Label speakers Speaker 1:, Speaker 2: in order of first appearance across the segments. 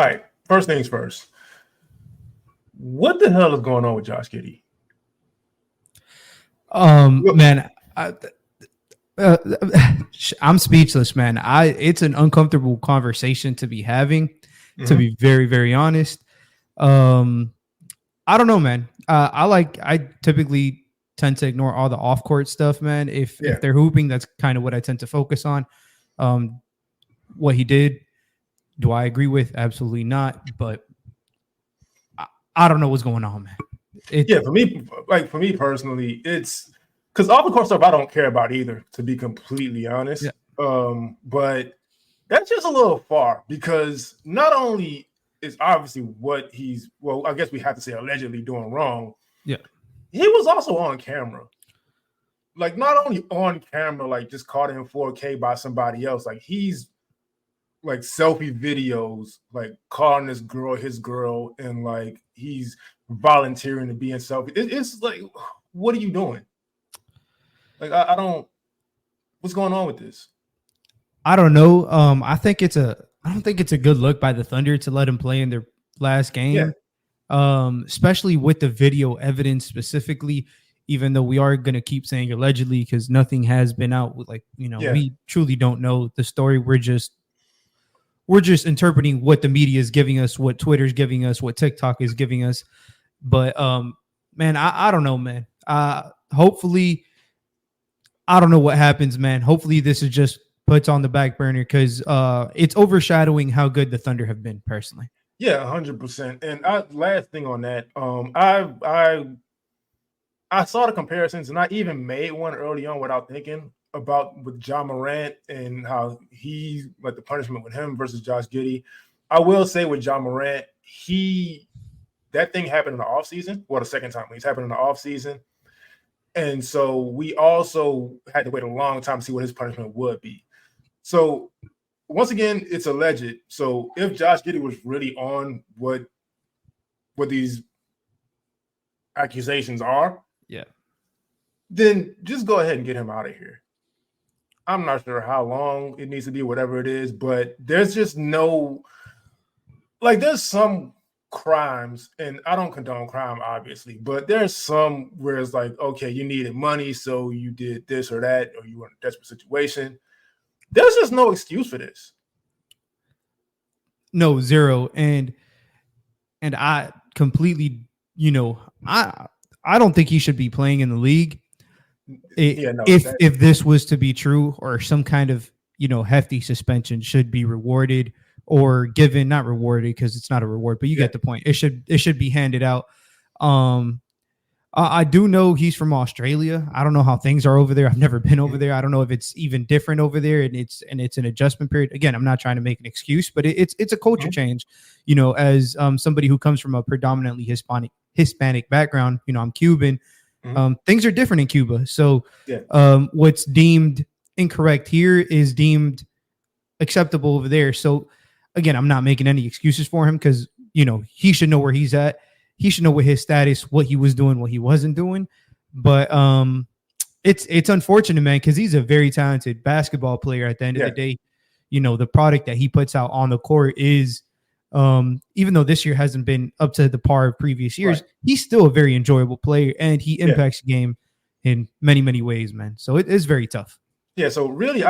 Speaker 1: All right. First things first. What the hell is going on with Josh Giddey?
Speaker 2: Man, I'm speechless, man. It's an uncomfortable conversation to be having, to be very, very honest. I don't know, man. I typically tend to ignore all the off court stuff, man. If they're hooping, that's kind of what I tend to focus on. What he did, do I agree with? Absolutely not. But I don't know what's going on, man.
Speaker 1: For me personally, it's because off the court stuff I don't care about either, to be completely honest. Yeah. But that's just a little far because not only is obviously what I guess we have to say allegedly doing wrong.
Speaker 2: Yeah.
Speaker 1: He was also on camera. Like not only on camera, like just caught in 4K by somebody else. Like he's like selfie videos, like calling this girl his girl, and like he's volunteering to be in selfie. It's like, what are you doing? Like I don't. What's going on with this?
Speaker 2: I don't know. I don't think it's a good look by the Thunder to let him play in their last game. Yeah. Especially with the video evidence specifically. Even though we are going to keep saying allegedly because nothing has been out. We truly don't know the story. We're just interpreting what the media is giving us, what Twitter's giving us, what TikTok is giving us. But man, I don't know, man. Hopefully, I don't know what happens, man. Hopefully, this is just puts on the back burner because it's overshadowing how good the Thunder have been personally.
Speaker 1: Yeah, 100%. And last thing on that, I saw the comparisons, and I even made one early on without thinking about with Ja Morant and how he like the punishment with him versus Josh Giddey. I will say with Ja Morant, that thing happened in the offseason. Well, the second time it's happened in the offseason. And so we also had to wait a long time to see what his punishment would be. So once again, it's alleged. So if Josh Giddey was really on what these accusations are, then just go ahead and get him out of here. I'm not sure how long it needs to be, whatever it is, but there's just there's some crimes, and I don't condone crime, obviously, but there's some where it's like, okay, you needed money, so you did this or that, or you were in a desperate situation. There's just no excuse for this.
Speaker 2: No, zero. And I completely, I don't think he should be playing in the league. If this was to be true, or some kind of hefty suspension should be rewarded or given, not rewarded because it's not a reward, but you get the point. It should be handed out. I do know he's from Australia. I don't know how things are over there. I've never been over there. I don't know if it's even different over there, and it's an adjustment period. Again, I'm not trying to make an excuse, but it's a culture change. As somebody who comes from a predominantly Hispanic background, I'm Cuban. Things are different in Cuba. So what's deemed incorrect here is deemed acceptable over there. So again, I'm not making any excuses for him because, he should know where he's at. He should know what his status, what he was doing, what he wasn't doing. But it's unfortunate, man, because he's a very talented basketball player at the end of the day. The product that he puts out on the court is, even though this year hasn't been up to the par of previous years, he's still a very enjoyable player, and he impacts the game in many, many ways, man. So it is very tough.
Speaker 1: Yeah. So really,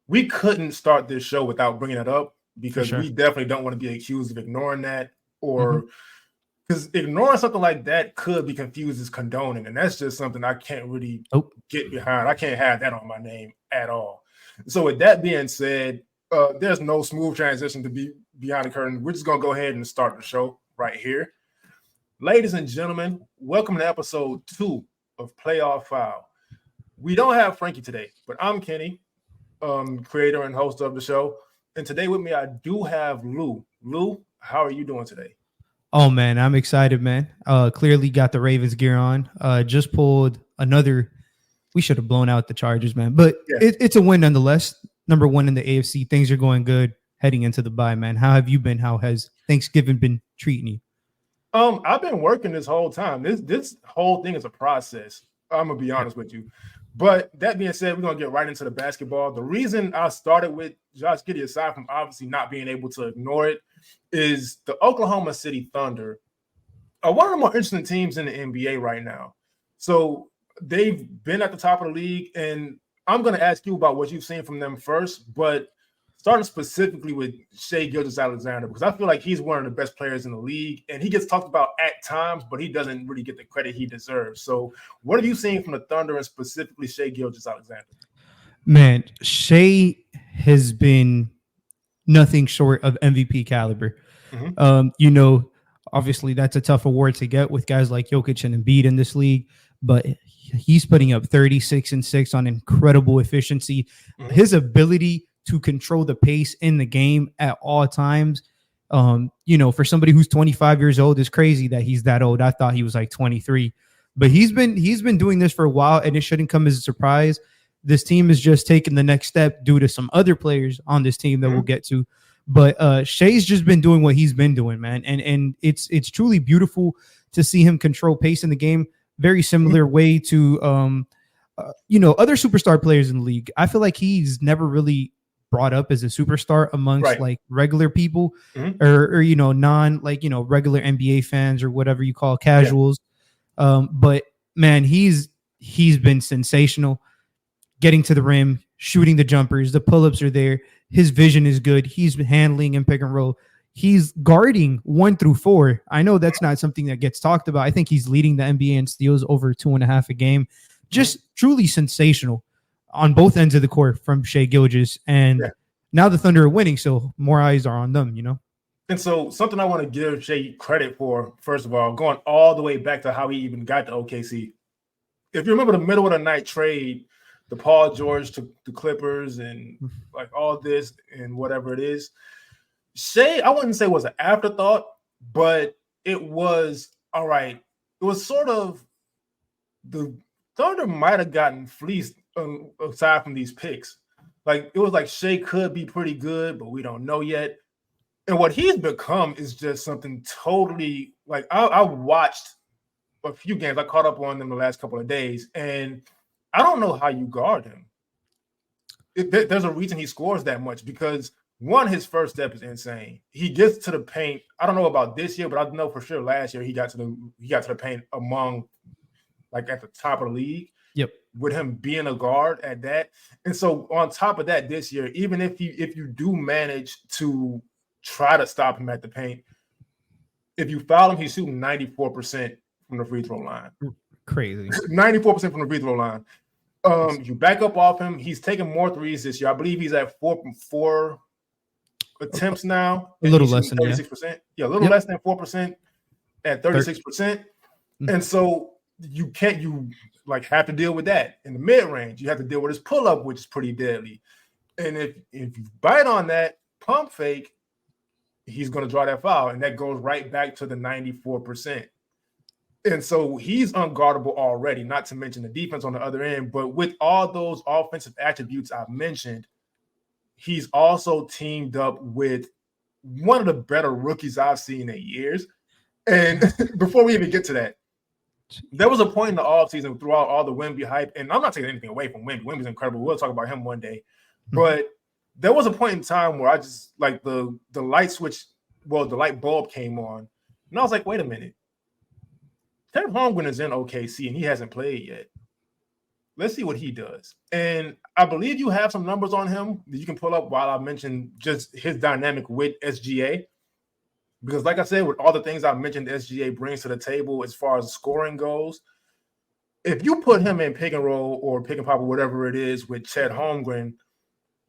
Speaker 1: we couldn't start this show without bringing it up because we definitely don't want to be accused of ignoring that, or because ignoring something like that could be confused as condoning. And that's just something I can't really get behind. I can't have that on my name at all. So with that being said, there's no smooth transition to be behind the curtain. We're just going to go ahead and start the show right here. Ladies and gentlemen, welcome to episode 2 of Playoff Foul. We don't have Frankie today, but I'm Kenny, creator and host of the show. And today with me, I do have Lou. Lou, how are you doing today?
Speaker 2: Oh, man, I'm excited, man. Clearly got the Ravens gear on. Just pulled another. We should have blown out the Chargers, man. But it's a win nonetheless. Number 1 in the AFC. Things are going good heading into the bye, man. How have you been? How has Thanksgiving been treating you?
Speaker 1: I've been working this whole time. This whole thing is a process. I'm going to be honest with you. But that being said, we're going to get right into the basketball. The reason I started with Josh Giddey, aside from obviously not being able to ignore it, is the Oklahoma City Thunder are one of the more interesting teams in the NBA right now. So they've been at the top of the league, and I'm going to ask you about what you've seen from them first, but starting specifically with Shai Gilgeous-Alexander, because I feel like he's one of the best players in the league, and he gets talked about at times, but he doesn't really get the credit he deserves. So what have you seen from the Thunder and specifically Shai Gilgeous-Alexander?
Speaker 2: Man, Shai has been nothing short of MVP caliber. Mm-hmm. Obviously that's a tough award to get with guys like Jokic and Embiid in this league, but he's putting up 36 and 6 on incredible efficiency. Mm-hmm. His ability to control the pace in the game at all times, for somebody who's 25 years old, is crazy that he's that old. I thought he was like 23, but he's been doing this for a while, and it shouldn't come as a surprise. This team is just taking the next step due to some other players on this team that we'll get to. But Shai's just been doing what he's been doing, man. And it's truly beautiful to see him control pace in the game. Very similar way to, other superstar players in the league. I feel like he's never really brought up as a superstar amongst like regular people or non regular NBA fans or whatever you call casuals. But man, he's been sensational. Getting to the rim, shooting the jumpers, the pull-ups are there. His vision is good. He's handling in pick and roll. He's guarding 1 through 4. I know that's not something that gets talked about. I think he's leading the NBA in steals over 2.5 a game. Just truly sensational on both ends of the court from Shai Gilgeous. And now the Thunder are winning, so more eyes are on them,
Speaker 1: And so something I want to give Shai credit for, first of all, going all the way back to how he even got to OKC. If you remember the middle of the night trade, the Paul George to the Clippers and like all this and whatever it is. Shai, I wouldn't say was an afterthought, but it was all right. It was sort of the Thunder might have gotten fleeced aside from these picks. Like it was like Shai could be pretty good, but we don't know yet. And what he's become is just something totally like I watched a few games. I caught up on them the last couple of days, and I don't know how you guard him. There's a reason he scores that much because, one, his first step is insane. He gets to the paint. I don't know about this year, but I know for sure last year he got to the paint among like at the top of the league.
Speaker 2: Yep.
Speaker 1: With him being a guard at that. And so on top of that this year, even if you do manage to try to stop him at the paint, if you foul him, he's shooting 94% from the free throw line.
Speaker 2: Crazy.
Speaker 1: 94% from the free throw line. You back up off him. He's taking more threes this year. I believe he's at 4 from 4 attempts now.
Speaker 2: A little less than
Speaker 1: 36%. Yeah, a little less than 4% at 36%. And so you have to deal with that in the mid range. You have to deal with his pull up, which is pretty deadly. And if you bite on that pump fake, he's going to draw that foul, and that goes right back to the 94%. And so he's unguardable already, not to mention the defense on the other end. But with all those offensive attributes I've mentioned, he's also teamed up with one of the better rookies I've seen in years. And before we even get to that, there was a point in the offseason throughout all the Wemby hype, and I'm not taking anything away from Wemby. Wemby's incredible. We'll talk about him one day. But there was a point in time where I just like the light switch, the light bulb came on. And I was like, wait a minute. Ted Holmgren is in OKC and he hasn't played yet. Let's see what he does. And I believe you have some numbers on him that you can pull up while I mention just his dynamic with SGA. Because like I said, with all the things I mentioned SGA brings to the table as far as scoring goes, if you put him in pick and roll or pick and pop or whatever it is with Chet Holmgren,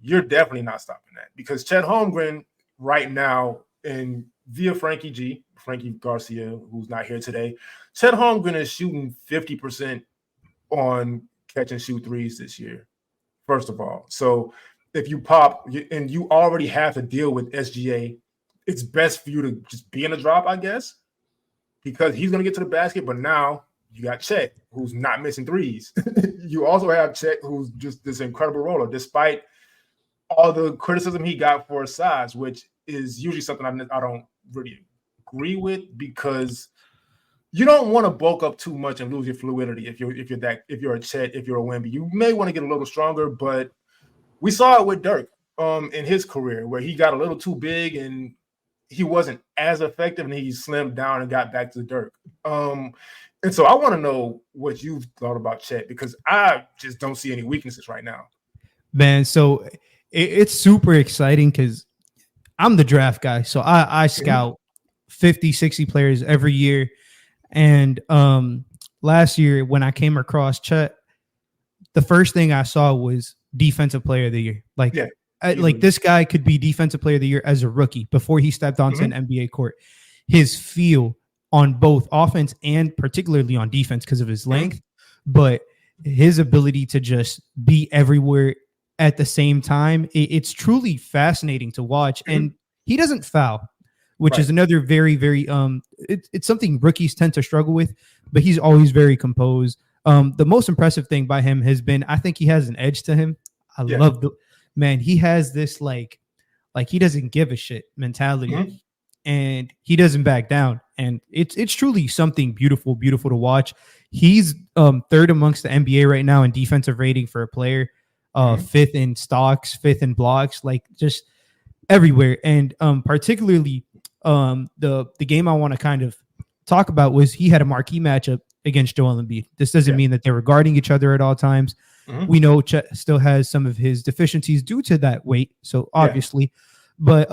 Speaker 1: you're definitely not stopping that. Because Chet Holmgren right now, and via Frankie Garcia, who's not here today, Chet Holmgren is shooting 50% on catch and shoot threes this year, first of all. So if you pop and you already have to deal with SGA, it's best for you to just be in a drop, I guess, because he's going to get to the basket. But now you got Chet, who's not missing threes. You also have Chet, who's just this incredible roller, despite all the criticism he got for his size, which is usually something I don't really agree with, because you don't want to bulk up too much and lose your fluidity if you're a Chet, if you're a Wemby. You may want to get a little stronger, but we saw it with Dirk in his career where he got a little too big and he wasn't as effective, and he slimmed down and got back to Dirk. And so I want to know what you've thought about Chet, because I just don't see any weaknesses right now.
Speaker 2: Man, so it's super exciting because I'm the draft guy. So I scout 50, 60 players every year. And last year when I came across Chet, the first thing I saw was defensive player of the year. Like this guy could be defensive player of the year as a rookie before he stepped onto an NBA court. His feel on both offense and particularly on defense because of his length, but his ability to just be everywhere at the same time, it's truly fascinating to watch. And he doesn't foul, which is another very, very it's something rookies tend to struggle with, but he's always very composed. The most impressive thing by him has been, I think he has an edge to him. I love he has this like he doesn't give a shit mentality, and he doesn't back down. And it's truly something beautiful to watch. He's third amongst the NBA right now in defensive rating for a player, fifth in stocks, fifth in blocks, like just everywhere. And particularly the game I want to kind of talk about was he had a marquee matchup against Joel Embiid. This doesn't mean that they were guarding each other at all times. We know Chet still has some of his deficiencies due to that weight, so obviously, but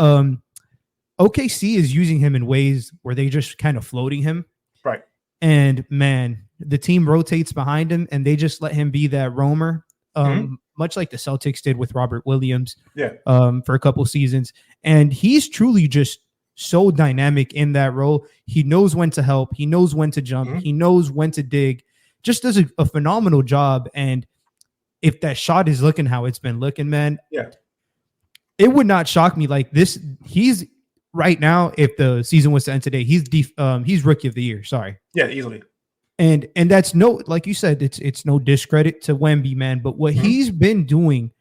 Speaker 2: OKC is using him in ways where they just kind of floating him.
Speaker 1: Right.
Speaker 2: And man, the team rotates behind him and they just let him be that roamer, much like the Celtics did with Robert Williams for a couple seasons. And he's truly just so dynamic in that role. He knows when to help. He knows when to jump. He knows when to dig. Just does a phenomenal job. And if that shot is looking how it's been looking, man, it would not shock me. Like this, he's right now, if the season was to end today, he's rookie of the year. Sorry.
Speaker 1: Yeah, easily.
Speaker 2: And that's no, like you said, it's no discredit to Wemby, man. But what he's been doing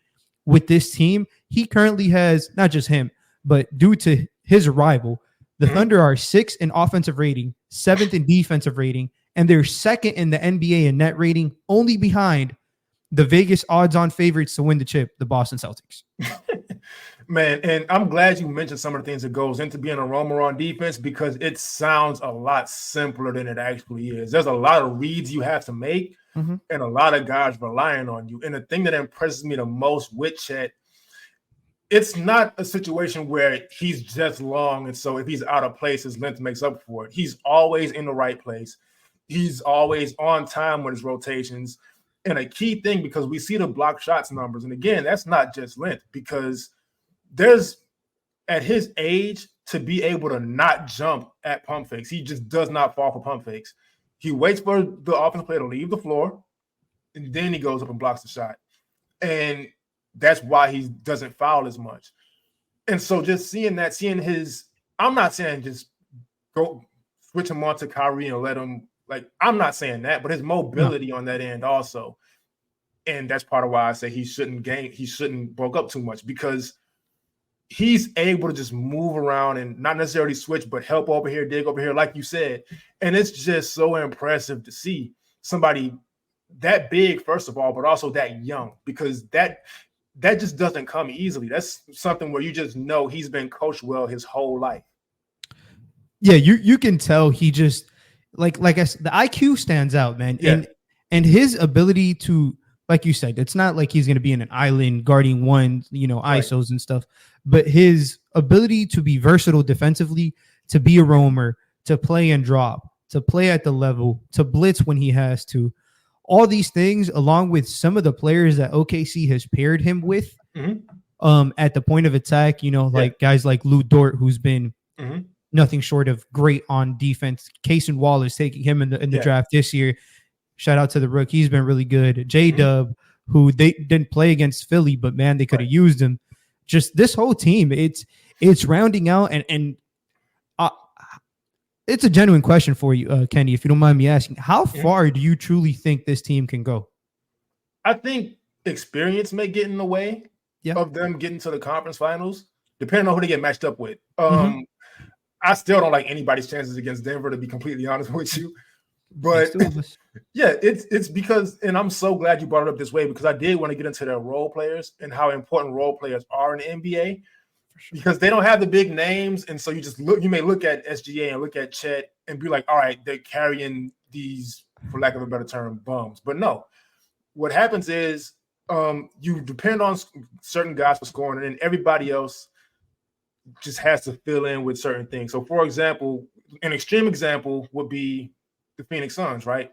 Speaker 2: with this team, he currently has, not just him, but due to his arrival, the Thunder are 6th in offensive rating, 7th in defensive rating, and they're 2nd in the NBA in net rating, only behind the Vegas odds-on favorites to win the chip, the Boston Celtics.
Speaker 1: Man, and I'm glad you mentioned some of the things that goes into being a roamer on defense, because it sounds a lot simpler than it actually is. There's a lot of reads you have to make and a lot of guys relying on you. And the thing that impresses me the most with Chet, it's not a situation where he's just long, and so if he's out of place, his length makes up for it. He's always in the right place. He's always on time with his rotations. And a key thing, because we see the block shots numbers, and again, that's not just length, because there's, at his age, to be able to not jump at pump fakes, he just does not fall for pump fakes. He waits for the offensive player to leave the floor, and then he goes up and blocks the shot. And that's why he doesn't foul as much. And so just seeing his, I'm not saying just go switch him on to Kyrie and let him, like, I'm not saying that, but his mobility on that end also. And that's part of why I say he shouldn't bulk up too much, because he's able to just move around and not necessarily switch, but help over here, dig over here, like you said. And it's just so impressive to see somebody that big, first of all, but also that young, because that just doesn't come easily. That's something where you just know he's been coached well his whole life.
Speaker 2: Yeah, you can tell he just, like I said, the IQ stands out, man.
Speaker 1: Yeah.
Speaker 2: And his ability to, like you said, it's not like he's going to be in an island guarding one, ISOs and stuff, but his ability to be versatile defensively, to be a roamer, to play and drop, to play at the level, to blitz when he has to, all these things, along with some of the players that OKC has paired him with at the point of attack, like guys like Lou Dort, who's been nothing short of great on defense. Cason Wallace taking him in the draft this year. Shout out to the rookie. He's been really good. J-Dub, who they didn't play against Philly, but man, they could have used him. Just this whole team, it's rounding out, and it's a genuine question for you, Kenny, if you don't mind me asking. How far do you truly think this team can go?
Speaker 1: I think experience may get in the way of them getting to the conference finals, depending on who they get matched up with. I still don't like anybody's chances against Denver, to be completely honest with you. But yeah, it's because, and I'm so glad you brought it up this way, because I did want to get into their role players and how important role players are in the NBA, because they don't have the big names. And so you may look at SGA and look at Chet and be like, all right, they're carrying these, for lack of a better term, bums. But no, what happens is you depend on certain guys for scoring, and then everybody else just has to fill in with certain things. So, for example, an extreme example would be the Phoenix Suns, right?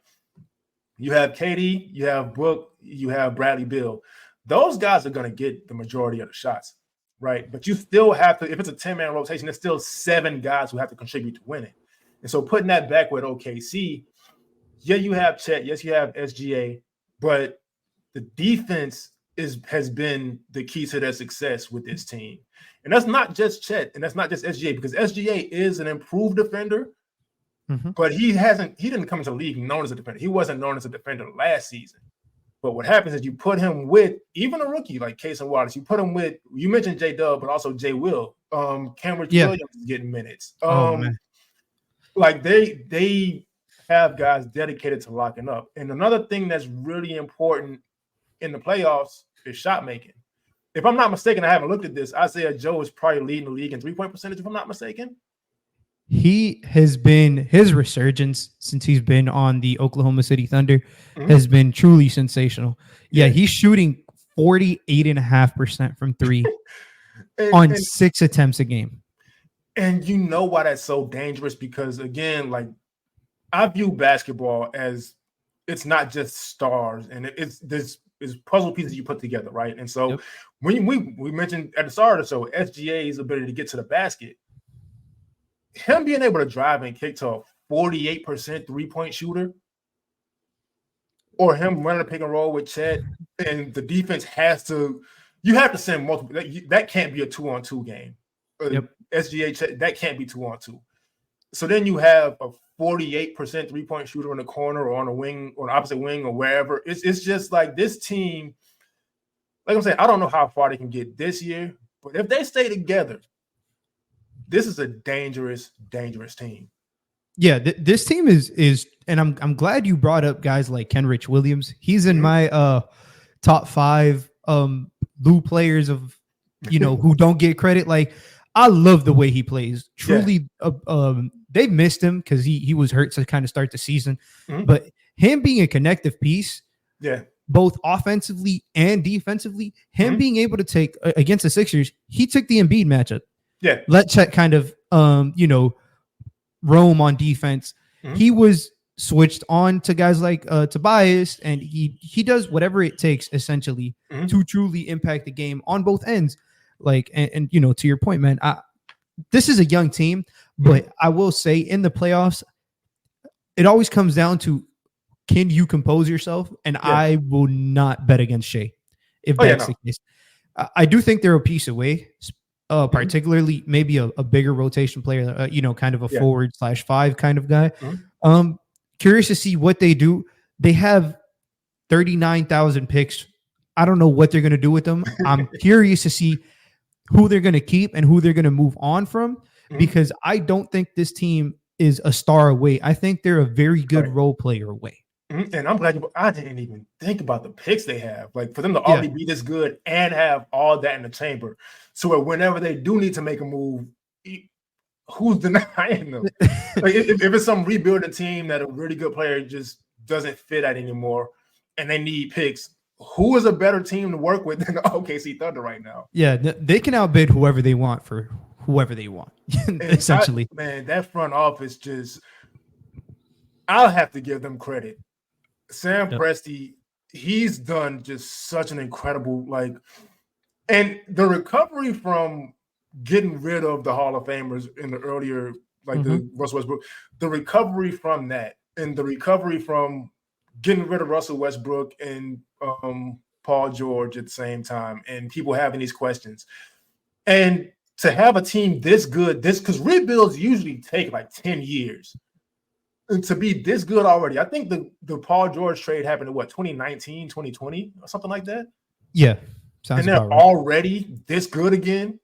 Speaker 1: You have KD, you have Book, you have Bradley Beal. Those guys are going to get the majority of the shots, right? But you still have to, if it's a 10-man rotation, there's still 7 guys who have to contribute to winning. And so putting that back with OKC, yeah, you have Chet, yes, you have SGA, but the defense has been the key to their success with this team. And that's not just Chet, and that's not just SGA, because SGA is an improved defender, but he didn't come into the league known as a defender. He wasn't known as a defender last season. But what happens is you put him with even a rookie like Case and Wallace. You put him with, you mentioned J-Dub, but also J. Will. Cameron Williams is getting minutes. Like they have guys dedicated to locking up. And another thing that's really important in the playoffs is shot making. If I'm not mistaken, I haven't looked at this, Isaiah Joe is probably leading the league in 3-point percentage, if I'm not mistaken.
Speaker 2: He has been, his resurgence since he's been on the Oklahoma City Thunder has been truly sensational. Yeah, he's shooting 48.5% from 3 on 6 attempts a game.
Speaker 1: And you know why that's so dangerous? Because again, like, I view basketball as, it's not just stars, and it's puzzle pieces you put together, right? And so when we mentioned at the start of the show, SGA's ability to get to the basket, him being able to drive and kick to a 48% 3-point shooter, or him running a pick and roll with Chet, and the defense you have to send multiple. That can't be a 2-on-2 game. SGA Chet, that can't be 2-on-2. So then you have a 48% 3-point shooter in the corner or on a wing or an opposite wing or wherever. It's just like this team, like I'm saying, I don't know how far they can get this year, but if they stay together, this is a dangerous, dangerous team.
Speaker 2: Yeah, this team is, and I'm glad you brought up guys like Kenrich Williams. He's in my top 5 blue players of, who don't get credit. Like, I love the way he plays. Truly, they missed him because he was hurt to kind of start the season. But him being a connective piece, both offensively and defensively, him being able to take against the Sixers, he took the Embiid matchup. Let Chet kind of roam on defense. He was switched on to guys like Tobias, and he does whatever it takes essentially to truly impact the game on both ends. Like, and to your point, man, this is a young team, but I will say in the playoffs, it always comes down to, can you compose yourself? And I will not bet against Shea if that's the case. I do think they're a piece away, particularly maybe a bigger rotation player, kind of a forward/5 kind of guy. Curious to see what they do. They have 39,000 picks. I don't know what they're going to do with them. I'm curious to see who they're going to keep and who they're going to move on from, because I don't think this team is a star away. I think they're a very good role player away.
Speaker 1: And I'm glad I didn't even think about the picks they have. Like, for them to already be this good and have all that in the chamber, so whenever they do need to make a move, who's denying them? Like, if it's some rebuilding team that a really good player just doesn't fit at anymore and they need picks, who is a better team to work with than the OKC Thunder right now?
Speaker 2: Yeah, they can outbid whoever they want for whoever they want, essentially.
Speaker 1: That front office I'll have to give them credit. Sam Presti, he's done just such an incredible, and the recovery from getting rid of the Hall of Famers in the earlier, the Russell Westbrook, the recovery from that, and the recovery from getting rid of Russell Westbrook and Paul George at the same time, and people having these questions. And to have a team this good, because rebuilds usually take 10 years. And to be this good already, I think the Paul George trade happened in 2019, 2020, or something like that?
Speaker 2: Yeah.
Speaker 1: And they're already this good again.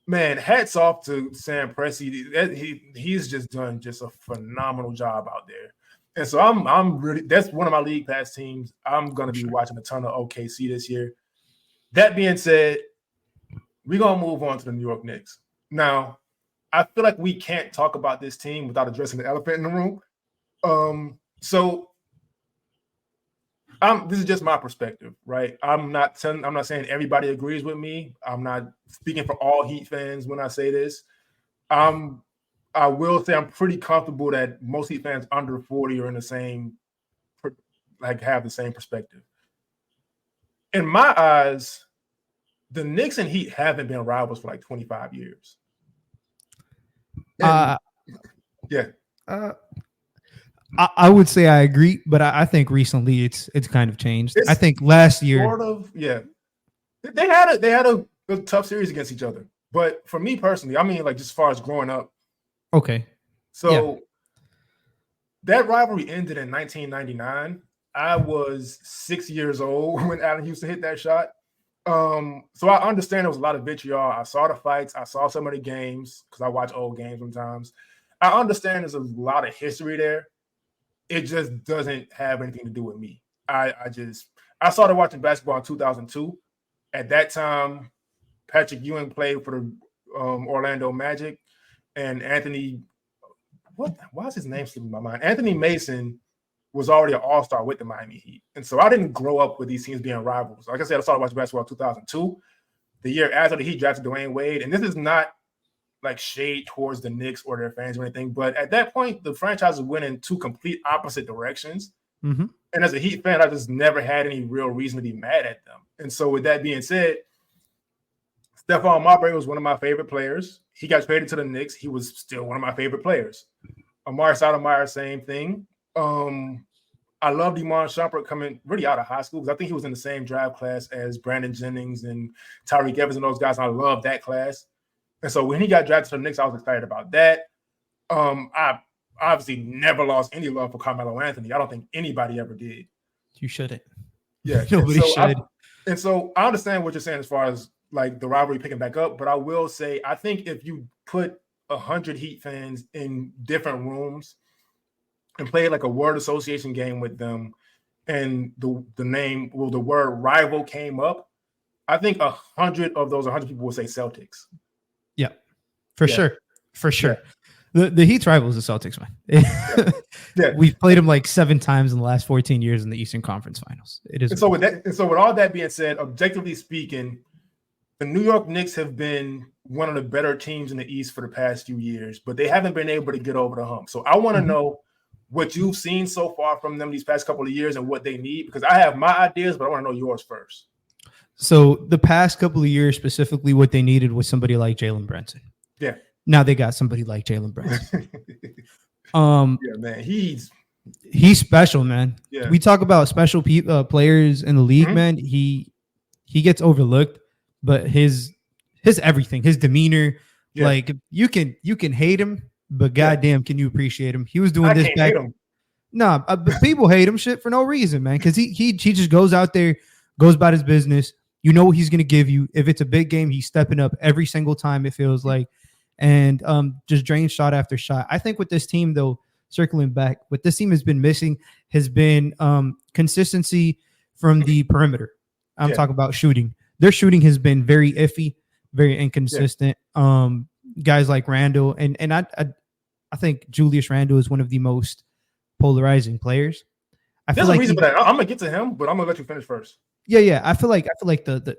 Speaker 1: Man, hats off to Sam Presti. He's just done just a phenomenal job out there. And so I'm really, that's one of my league pass teams. I'm going to be watching a ton of OKC this year. That being said, we're going to move on to the New York Knicks. Now, I feel like we can't talk about this team without addressing the elephant in the room. This is just my perspective, right? I'm not saying everybody agrees with me. I'm not speaking for all Heat fans when I say this. I will say I'm pretty comfortable that most Heat fans under 40 are in the same, have the same perspective. In my eyes, the Knicks and Heat haven't been rivals for like 25 years. I
Speaker 2: would say I agree, but I think recently it's kind of changed. I think last year,
Speaker 1: they had a tough series against each other. But for me personally, I mean, like just as far as growing up.
Speaker 2: Okay.
Speaker 1: So that rivalry ended in 1999. I was 6 years old when Allen Houston hit that shot. So I understand there was a lot of vitriol. I saw the fights. I saw some of the games because I watch old games sometimes. I understand there's a lot of history there. It just doesn't have anything to do with me. I started watching basketball in 2002. At that time, Patrick Ewing played for the Orlando Magic, and why is his name slipping my mind? Anthony Mason was already an all-star with the Miami Heat. And so I didn't grow up with these teams being rivals. Like I said, I started watching basketball in 2002, the year after the Heat drafted Dwayne Wade. And this is not like shade towards the Knicks or their fans or anything. But at that point, the franchise went in two complete opposite directions.
Speaker 2: Mm-hmm.
Speaker 1: And as a Heat fan, I just never had any real reason to be mad at them. And so with that being said, Stephon Marbury was one of my favorite players. He got traded to the Knicks. He was still one of my favorite players. Amari Stoudemire, same thing. I loved Iman Shumpert coming really out of high school because I think he was in the same draft class as Brandon Jennings and Tyreek Evans and those guys. And I loved that class. And so when he got drafted to the Knicks, I was excited about that. I obviously never lost any love for Carmelo Anthony. I don't think anybody ever did.
Speaker 2: You shouldn't.
Speaker 1: Yeah.
Speaker 2: Nobody should.
Speaker 1: And so I understand what you're saying as far as like the rivalry picking back up, but I will say I think if you put 100 Heat fans in different rooms and play like a word association game with them, and the word rival came up, I think 100 of those 100 people will say Celtics.
Speaker 2: Yeah, for sure. The Heat's rival is the Celtics, man. We've played them like 7 times in the last 14 years in the Eastern Conference Finals. It is.
Speaker 1: And so with all that being said, objectively speaking, the New York Knicks have been one of the better teams in the East for the past few years, but they haven't been able to get over the hump. So I want to know what you've seen so far from them these past couple of years and what they need, because I have my ideas, but I want to know yours first.
Speaker 2: So the past couple of years, specifically, what they needed was somebody like Jalen Brunson.
Speaker 1: Yeah.
Speaker 2: Now they got somebody like Jalen Brunson.
Speaker 1: Yeah, man, he's
Speaker 2: special, man.
Speaker 1: Yeah.
Speaker 2: We talk about special players in the league, man. He gets overlooked, but his everything, his demeanor, like you can hate him, but goddamn, can you appreciate him? He was doing this back. No, people hate him shit for no reason, man. Because he just goes out there, goes about his business. You know what he's gonna give you. If it's a big game, he's stepping up every single time. It feels like, and just drains shot after shot. I think with this team, though, circling back, what this team has been missing has been consistency from the perimeter. I'm talking about shooting. Their shooting has been very iffy, very inconsistent. Guys like Randle, and I think Julius Randle is one of the most polarizing players.
Speaker 1: There's a reason for that. I'm gonna get to him, but I'm gonna let you finish first.
Speaker 2: Yeah. I feel like the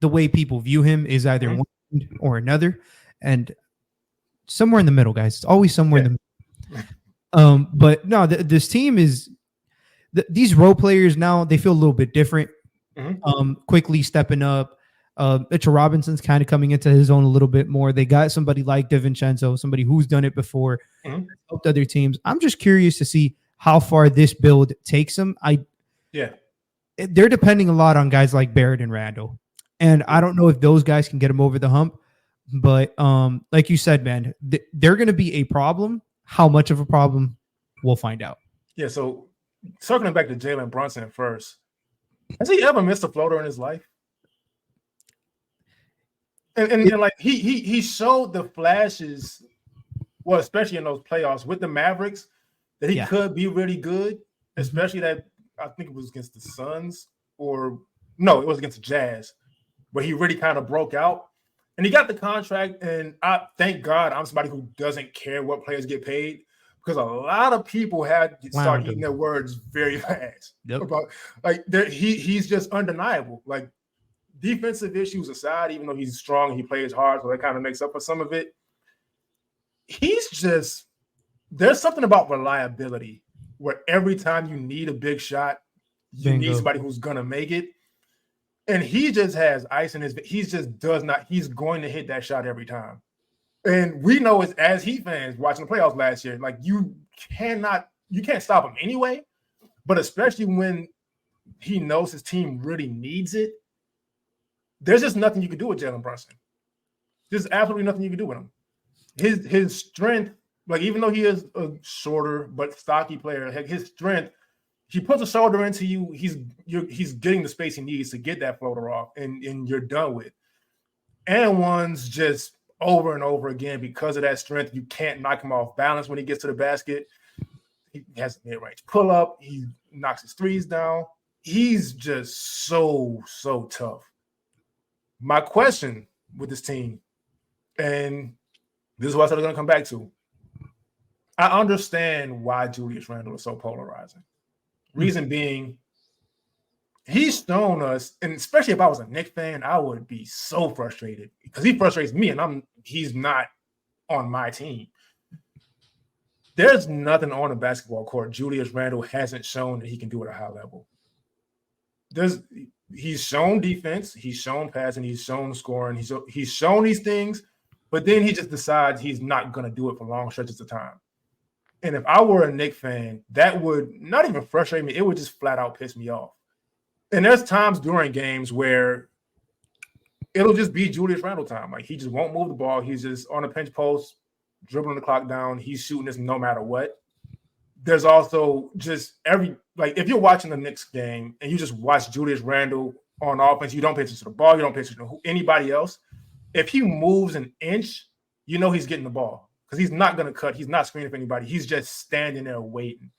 Speaker 2: way people view him is either one or another, and somewhere in the middle, guys. It's always somewhere in the middle. But no, this team is these role players now. They feel a little bit different. Quickly stepping up. Mitchell Robinson's kind of coming into his own a little bit more. They got somebody like DiVincenzo, somebody who's done it before, helped other teams. I'm just curious to see how far this build takes them. They're depending a lot on guys like Barrett and Randle, and I don't know if those guys can get them over the hump. But like you said, man, they're going to be a problem. How much of a problem, we'll find out. Yeah.
Speaker 1: So circling back to Jalen Brunson first. Has he ever missed a floater in his life? And like he showed the flashes, well, especially in those playoffs with the Mavericks, that he could be really good, especially that I think it was against the Suns it was against the Jazz, where he really kind of broke out. And he got the contract, and I thank God I'm somebody who doesn't care what players get paid, because a lot of people had to start eating their words very fast. About like he's just undeniable. Like, defensive issues aside, even though he's strong and he plays hard, so that kind of makes up for some of it. There's something about reliability where every time you need a big shot, you need somebody who's gonna make it. And he just has ice in his. He's going to hit that shot every time. And we know as Heat fans watching the playoffs last year, like you can't stop him anyway. But especially when he knows his team really needs it, there's just nothing you can do with Jalen Brunson. There's absolutely nothing you can do with him. His strength, like even though he is a shorter but stocky player, his strength. He puts a shoulder into you. He's getting the space he needs to get that floater off, and you're done with. And one's just over and over again because of that strength. You can't knock him off balance when he gets to the basket. He has a mid-range pull-up. He knocks his threes down. He's just so tough. My question with this team, and this is what I said I'm going to come back to. I understand why Julius Randle is so polarizing. Reason being, he's shown us, and especially if I was a Knicks fan, I would be so frustrated because he frustrates me, and he's not on my team. There's nothing on the basketball court Julius Randle hasn't shown that he can do at a high level. He's shown defense, he's shown passing, he's shown scoring, he's shown these things, but then he just decides he's not going to do it for long stretches of time. And if I were a Knicks fan, that would not even frustrate me. It would just flat out piss me off. And there's times during games where it'll just be Julius Randle time. Like, he just won't move the ball. He's just on a pinch post, dribbling the clock down. He's shooting this no matter what. There's also just if you're watching the Knicks game and you just watch Julius Randle on offense, you don't pay attention to the ball, you don't pay attention to anybody else. If he moves an inch, you know he's getting the ball. Because he's not going to cut. He's not screening for anybody. He's just standing there waiting.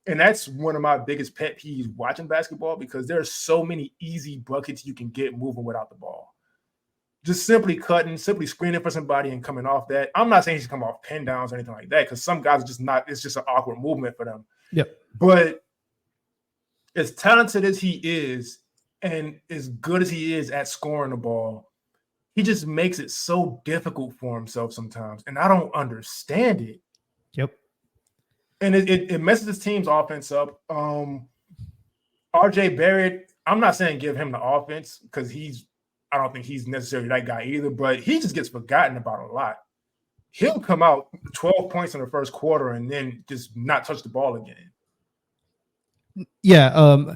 Speaker 1: And that's one of my biggest pet peeves watching basketball, because there are so many easy buckets you can get moving without the ball. Just simply cutting, simply screening for somebody and coming off that. I'm not saying he should come off pin downs or anything like that, because some guys are just not – it's just an awkward movement for them.
Speaker 2: Yep.
Speaker 1: But as talented as he is and as good as he is at scoring the ball, he just makes it so difficult for himself sometimes, and I don't understand it.
Speaker 2: Yep.
Speaker 1: And it messes his team's offense up. RJ Barrett, I'm not saying give him the offense, because I don't think he's necessarily that guy either, but he just gets forgotten about a lot. He'll come out 12 points in the first quarter and then just not touch the ball again.
Speaker 2: Yeah,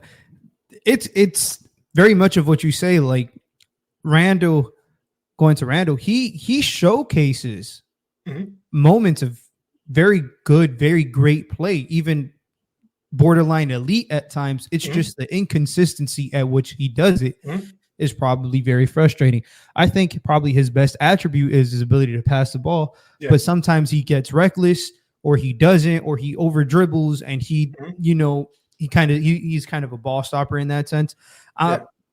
Speaker 2: it's very much of what you say. Like, Randle. Going to Randle, he showcases moments of very good, very great play, even borderline elite at times. It's just the inconsistency at which he does it is probably very frustrating. I think probably his best attribute is his ability to pass the ball, but sometimes he gets reckless, or he doesn't, or he over dribbles, and he's kind of a ball stopper in that sense.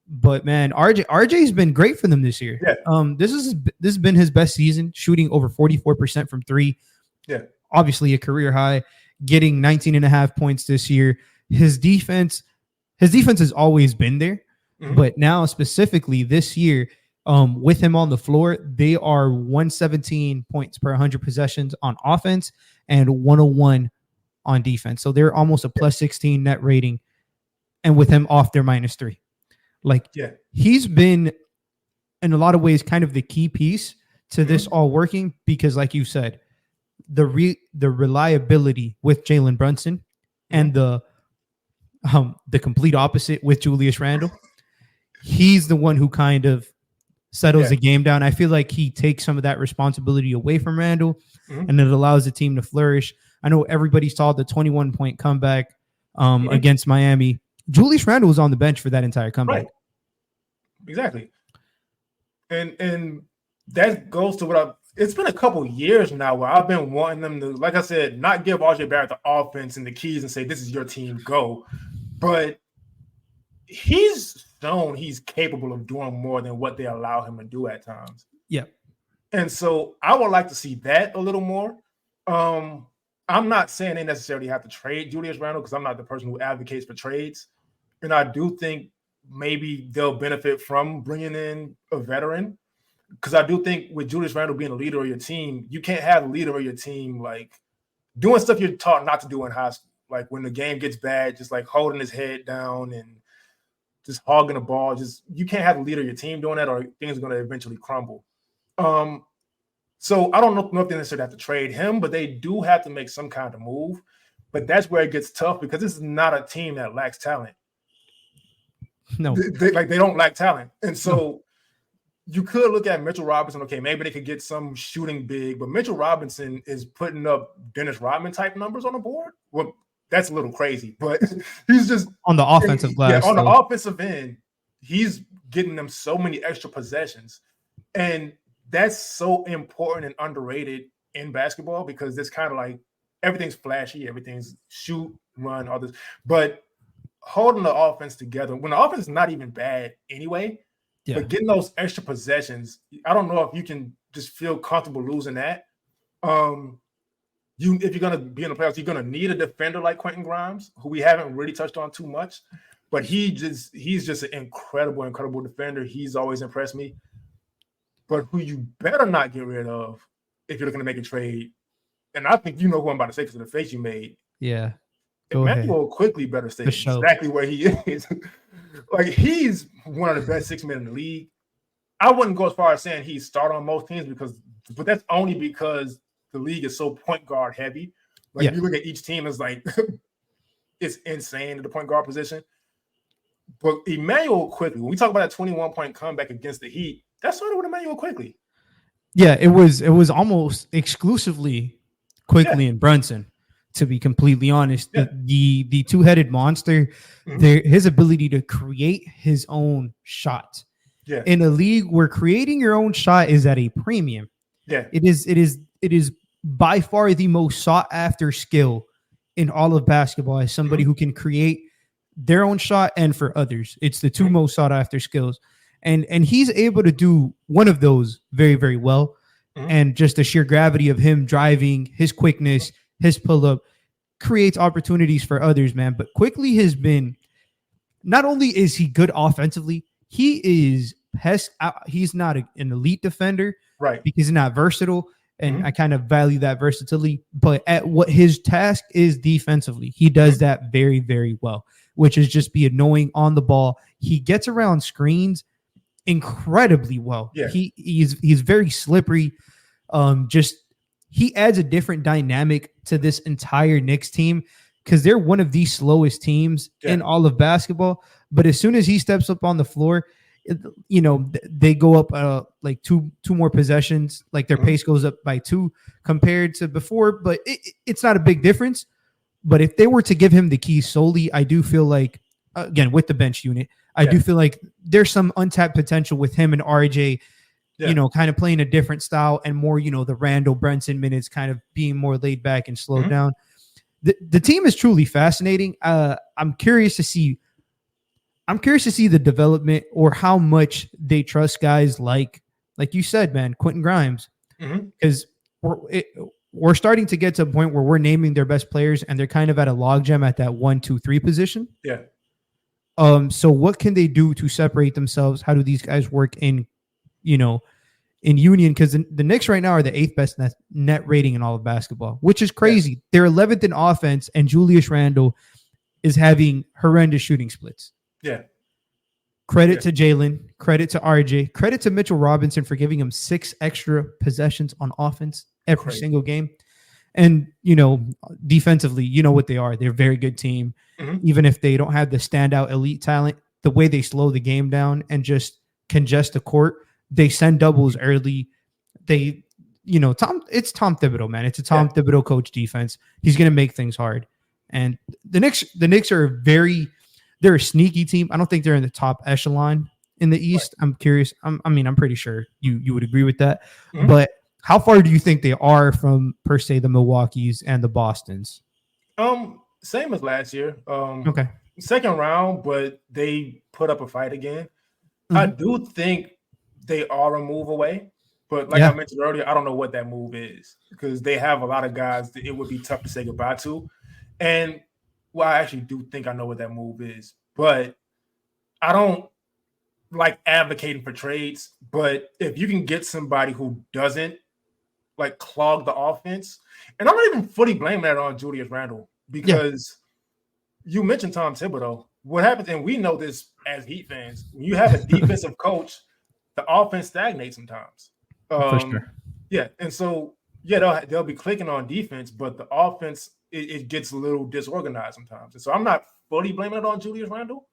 Speaker 2: But man, RJ's been great for them this year.
Speaker 1: Yeah.
Speaker 2: This has been his best season, shooting over 44% from three.
Speaker 1: Yeah.
Speaker 2: Obviously a career high, getting 19.5 points this year. His defense has always been there, but now specifically this year, with him on the floor, they are 117 points per 100 possessions on offense and 101 on defense. So they're almost a plus 16 net rating, and with him off, they're -3. He's been, in a lot of ways, kind of the key piece to this all working, because, like you said, the reliability with Jalen Brunson and the complete opposite with Julius Randle. He's the one who kind of settles the game down. I feel like he takes some of that responsibility away from Randle, and it allows the team to flourish. I know everybody saw the 21-point comeback against Miami. Julius Randle was on the bench for that entire comeback.
Speaker 1: Right. Exactly. And that goes to it's been a couple years now where I've been wanting them to, like I said, not give RJ Barrett the offense and the keys and say, this is your team, go. But he's shown he's capable of doing more than what they allow him to do at times.
Speaker 2: Yeah.
Speaker 1: And so I would like to see that a little more. I'm not saying they necessarily have to trade Julius Randle because I'm not the person who advocates for trades. And I do think maybe they'll benefit from bringing in a veteran. Because I do think with Julius Randle being a leader of your team, you can't have a leader of your team like doing stuff you're taught not to do in high school. Like when the game gets bad, just like holding his head down and just hogging the ball. You can't have the leader of your team doing that, or things are going to eventually crumble. So I don't know if they necessarily have to trade him, but they do have to make some kind of move. But that's where it gets tough because this is not a team that lacks talent.
Speaker 2: No,
Speaker 1: they don't lack talent, and so you could look at Mitchell Robinson. Okay, maybe they could get some shooting big, but Mitchell Robinson is putting up Dennis Rodman type numbers on the board. Well, that's a little crazy, but he's just
Speaker 2: on the offensive glass.
Speaker 1: Yeah, on the offensive end, he's getting them so many extra possessions, and that's so important and underrated in basketball because it's kind of like everything's flashy, everything's shoot, run, all this, but holding the offense together when the offense is not even bad anyway. Yeah. But getting those extra possessions, I don't know if you can just feel comfortable losing that. If you're going to be in the playoffs, you're going to need a defender like Quentin Grimes, who we haven't really touched on too much. But he's just an incredible defender. He's always impressed me. But who you better not get rid of if you're looking to make a trade, and I think you know who I'm about to say because of the face you made.
Speaker 2: Yeah.
Speaker 1: Emmanuel quickly better stay exactly where he is. Like, he's one of the best 6 men in the league. I wouldn't go as far as saying he's start on most teams but that's only because the league is so point guard heavy. Like, if you look at each team, it's like it's insane at the point guard position. But Emmanuel quickly, when we talk about that 21-point comeback against the Heat, that started with Emmanuel quickly.
Speaker 2: Yeah, it was almost exclusively quickly and Brunson. To be completely honest, the two-headed monster, his ability to create his own shot in a league where creating your own shot is at a premium. Yeah, it is by far the most sought after skill in all of basketball. As somebody who can create their own shot and for others, it's the two most sought after skills, and he's able to do one of those very, very well. And just the sheer gravity of him driving, his quickness, his pull-up creates opportunities for others, man. But quickly has been, not only is he good offensively, he is he's not an elite defender, right? Because he's not versatile, and I kind of value that versatility. But at what his task is defensively, he does that very, very well, which is just be annoying on the ball. He gets around screens incredibly well. Yeah. He's very slippery. He adds a different dynamic to this entire Knicks team because they're one of the slowest teams in all of basketball. But as soon as he steps up on the floor, they go up like two more possessions. Like their pace goes up by 2 compared to before. But it's not a big difference. But if they were to give him the keys solely, I do feel like, again, with the bench unit, I do feel like there's some untapped potential with him and RJ. Kind of playing a different style and more, the Randall Brunson minutes kind of being more laid back and slowed down. The team is truly fascinating. I'm curious to see the development or how much they trust guys like you said, man, Quentin Grimes, because we're starting to get to a point where we're naming their best players and they're kind of at a logjam at that 1, 2, 3 position. Yeah. So what can they do to separate themselves? How do these guys work in union? Because the Knicks right now are the 8th best net rating in all of basketball, which is crazy. Yeah. They're 11th in offense, and Julius Randle is having horrendous shooting splits. Yeah. Credit to Jalen, credit to RJ, credit to Mitchell Robinson for giving him 6 extra possessions on offense every single game. And, defensively, you know what they are. They're a very good team. Even if they don't have the standout elite talent, the way they slow the game down and just congest the court, they send doubles early. It's Tom Thibodeau, man. It's a Tom Thibodeau coach defense. He's going to make things hard. And the Knicks are they're a sneaky team. I don't think they're in the top echelon in the East. Right. I'm curious. I'm pretty sure you would agree with that.
Speaker 1: Mm-hmm.
Speaker 2: But how far do you think they are from, per se, the Milwaukees and the Bostons?
Speaker 1: Same as last year.
Speaker 2: Okay.
Speaker 1: Second round, but they put up a fight again.
Speaker 2: Mm-hmm.
Speaker 1: I do think they are a move away, but like I mentioned earlier, I don't know what that move is because they have a lot of guys that it would be tough to say goodbye to. And well, I actually do think I know what that move is, but I don't like advocating for trades. But if you can get somebody who doesn't like clog the offense, and I'm not even fully blaming that on Julius Randle because you mentioned Tom Thibodeau. What happens, and we know this as Heat fans, when you have a defensive coach, the offense stagnates sometimes.
Speaker 2: For sure.
Speaker 1: Yeah, and so they'll be clicking on defense, but the offense it gets a little disorganized sometimes. And so I'm not fully blaming it on Julius Randle,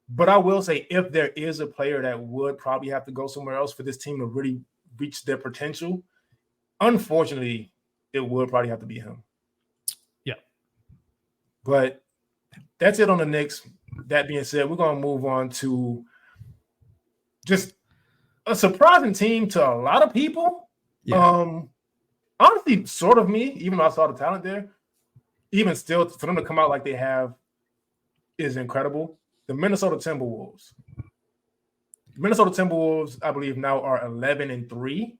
Speaker 1: but I will say if there is a player that would probably have to go somewhere else for this team to really reach their potential, unfortunately, it would probably have to be him.
Speaker 2: Yeah,
Speaker 1: but that's it on the Knicks. That being said, we're going to move on to just a surprising team to a lot of people. Yeah. Honestly, sort of me, even though I saw the talent there. Even still, for them to come out like they have is incredible. The Minnesota Timberwolves. Minnesota Timberwolves, I believe, now are 11-3.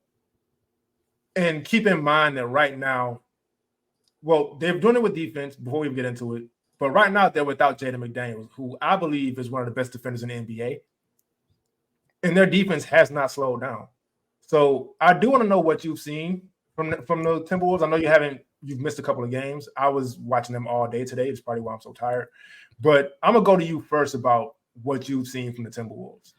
Speaker 1: And keep in mind that right now, well, they're doing it with defense before we get into it. But right now, they're without Jaden McDaniels, who I believe is one of the best defenders in the NBA. And their defense has not slowed down. So I do want to know what you've seen from the Timberwolves. I know you've missed a couple of games. I was watching them all day today. It's probably why I'm so tired. But I'm going to go to you first about what you've seen from the Timberwolves.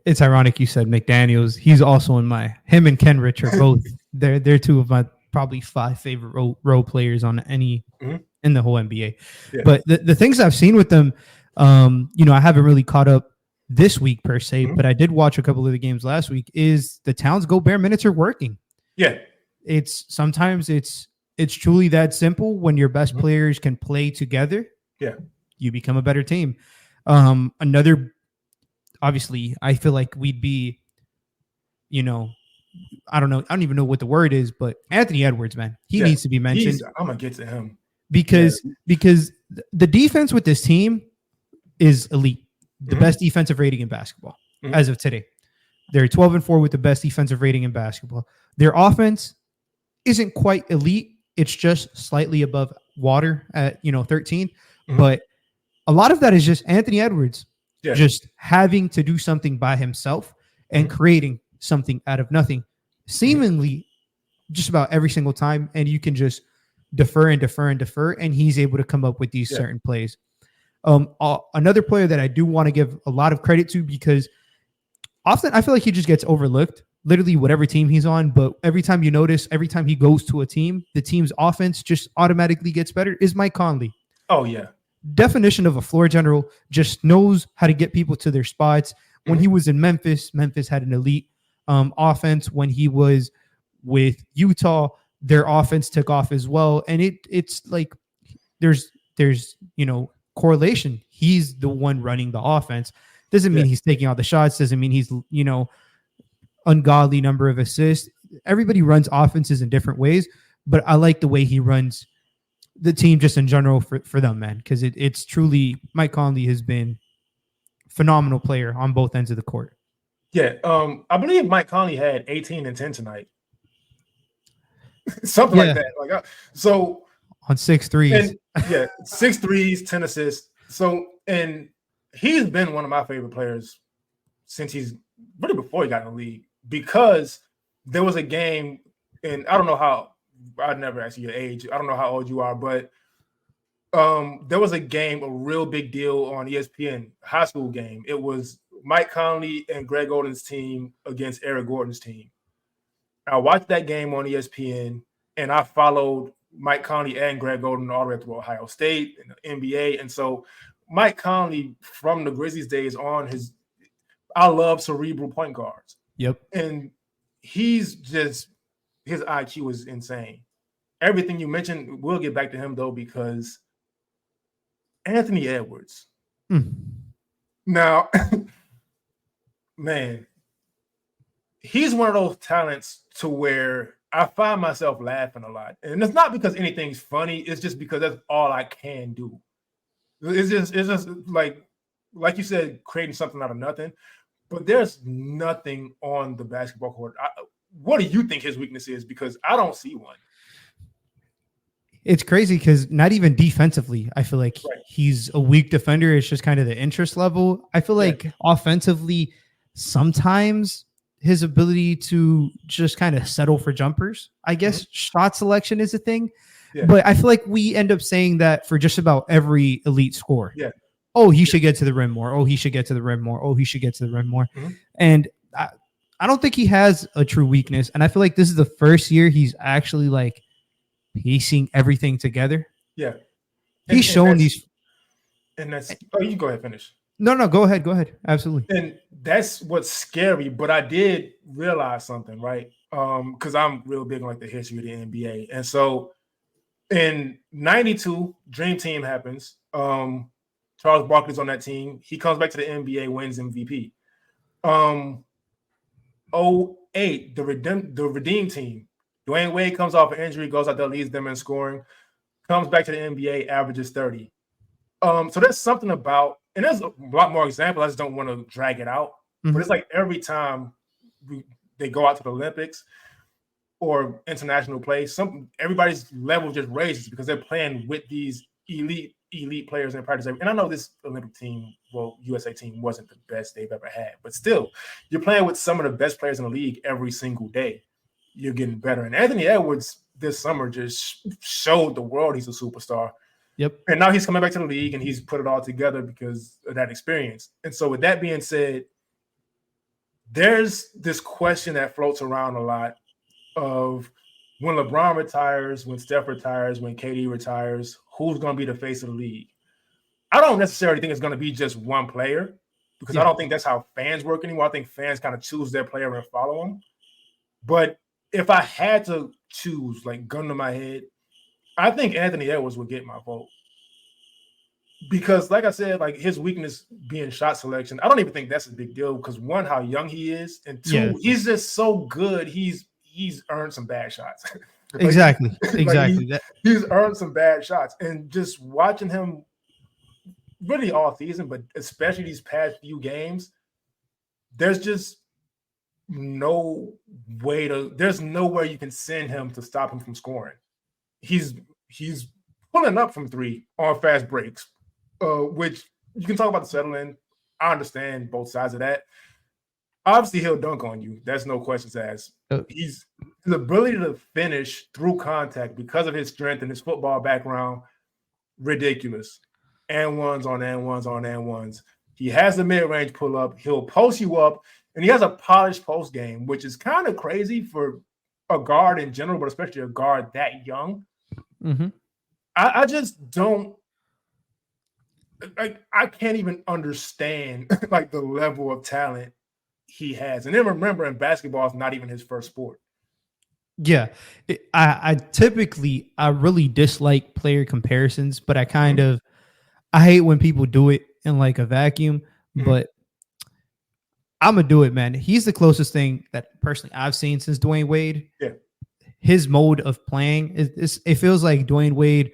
Speaker 2: It's ironic you said McDaniels. He's also in him and Kenrich are both, they're two of my probably 5 favorite role players on any in the whole NBA. Yeah. But the things I've seen with them, I haven't really caught up this week per se, but I did watch a couple of the games last week. Is the Towns Gobert minutes are working? Yeah, sometimes it's truly that simple. When your best players can play together, you become a better team. Obviously, I feel like we'd be, I don't even know what the word is, but Anthony Edwards, man, he needs to be mentioned.
Speaker 1: I'm gonna get to him
Speaker 2: because the defense with this team is elite. The best defensive rating in basketball as of today. They're 12-4 with the best defensive rating in basketball. Their offense isn't quite elite. It's just slightly above water at 13. But a lot of that is just Anthony Edwards just having to do something by himself and creating something out of nothing, seemingly just about every single time. And you can just defer, and he's able to come up with these certain plays. Another player that I do want to give a lot of credit to, because often I feel like he just gets overlooked, literally whatever team he's on. But every time you notice, every time he goes to a team, the team's offense just automatically gets better, is Mike Conley.
Speaker 1: Oh, yeah.
Speaker 2: Definition of a floor general, just knows how to get people to their spots. When he was in Memphis had an elite offense. When he was with Utah, their offense took off as well. And it's like there's correlation. He's the one running the offense. Doesn't mean he's taking all the shots. Doesn't mean he's, ungodly number of assists. Everybody runs offenses in different ways, but I like the way he runs the team just in general for them, man, because it's truly, Mike Conley has been phenomenal player on both ends of the court.
Speaker 1: Yeah. I believe Mike Conley had 18 and 10 tonight. Something like that.
Speaker 2: On 6 threes.
Speaker 1: 6 threes, 10 assists. So, and he's been one of my favorite players since he's really before he got in the league, because there was a game, and I don't know how, I'd never ask you your age. I don't know how old you are, but there was a game, a real big deal on ESPN, high school game. It was Mike Conley and Greg Oden's team against Eric Gordon's team. I watched that game on ESPN, and I followed Mike Conley and Greg Oden all the way through Ohio State and the NBA. And so Mike Conley, from the Grizzlies days on, I love cerebral point guards.
Speaker 2: Yep.
Speaker 1: And his IQ is insane. Everything you mentioned, we'll get back to him though, because Anthony Edwards. Now, man, he's one of those talents to where I find myself laughing a lot. And it's not because anything's funny. It's just because that's all I can do. It's just like you said, creating something out of nothing. But there's nothing on the basketball court. What do you think his weakness is? Because I don't see one.
Speaker 2: It's crazy because not even defensively, I feel like he's a weak defender. It's just kind of the interest level. I feel like offensively, sometimes his ability to just kind of settle for jumpers, I guess shot selection is a thing. Yeah. But I feel like we end up saying that for just about every elite scorer.
Speaker 1: Yeah.
Speaker 2: Oh, he should get to the rim more. Oh, he should get to the rim more. Oh, he should get to the rim more. And I don't think he has a true weakness. And I feel like this is the first year he's actually like piecing everything together.
Speaker 1: Yeah.
Speaker 2: He's showing these.
Speaker 1: And that's, oh, you can go ahead and finish.
Speaker 2: No, go ahead. Go ahead. Absolutely.
Speaker 1: And that's what's scary. But I did realize something, right? Because I'm real big on like the history of the NBA. And so in 92, Dream Team happens. Charles Barkley's on that team. He comes back to the NBA, wins MVP. 08, the Redeem Team. Dwayne Wade comes off an injury, goes out there, leads them in scoring, comes back to the NBA, averages 30. So there's something about, and there's a lot more examples. I just don't want to drag it out. But it's like every time they go out to the Olympics or international play, everybody's level just raises because they're playing with these elite players in practice. And I know this Olympic team, USA team wasn't the best they've ever had, but still, you're playing with some of the best players in the league every single day. You're getting better. And Anthony Edwards this summer just showed the world he's a superstar.
Speaker 2: Yep.
Speaker 1: And now he's coming back to the league and he's put it all together because of that experience. And so with that being said, there's this question that floats around a lot of when LeBron retires, when Steph retires, when KD retires, who's going to be the face of the league? I don't necessarily think it's going to be just one player because I don't think that's how fans work anymore. I think fans kind of choose their player and follow them. But if I had to choose, like gun to my head, I think Anthony Edwards would get my vote. Because like I said, like his weakness being shot selection, I don't even think that's a big deal because one, how young he is, and two, he's just so good. He's earned some bad shots.
Speaker 2: Exactly.
Speaker 1: He's earned some bad shots. And just watching him really all season, but especially these past few games, there's just there's nowhere you can send him to stop him from scoring. He's pulling up from three on fast breaks, which you can talk about the settling. I understand both sides of that. Obviously, he'll dunk on you. That's no questions asked. His ability to finish through contact because of his strength and his football background, ridiculous. And ones on and ones on and ones. He has the mid-range pull-up. He'll post you up, and he has a polished post game, which is kind of crazy for a guard in general, but especially a guard that young. I just don't I can't even understand like the level of talent he has. And then remember, in basketball, it's not even his first sport.
Speaker 2: Yeah. I typically really dislike player comparisons, but I hate when people do it in like a vacuum, but I'm going to do it, man. He's the closest thing that personally I've seen since Dwayne Wade.
Speaker 1: Yeah.
Speaker 2: His mode of playing it feels like Dwayne Wade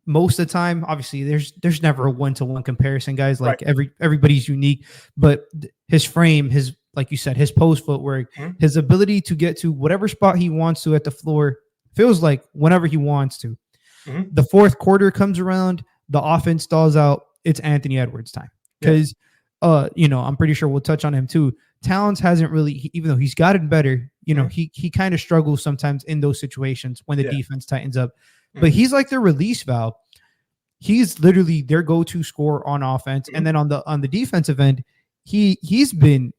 Speaker 2: most of the time. Obviously there's never a one-to-one comparison, guys. Like everybody's unique, but his frame, his, like you said, his post footwork, his ability to get to whatever spot he wants to at the floor feels like whenever he wants to. The fourth quarter comes around, the offense stalls out. It's Anthony Edwards time because, I'm pretty sure we'll touch on him too. Towns hasn't really, even though he's gotten better, he kind of struggles sometimes in those situations when the defense tightens up. But he's like their release valve. He's literally their go-to scorer on offense, and then on the defensive end, he's been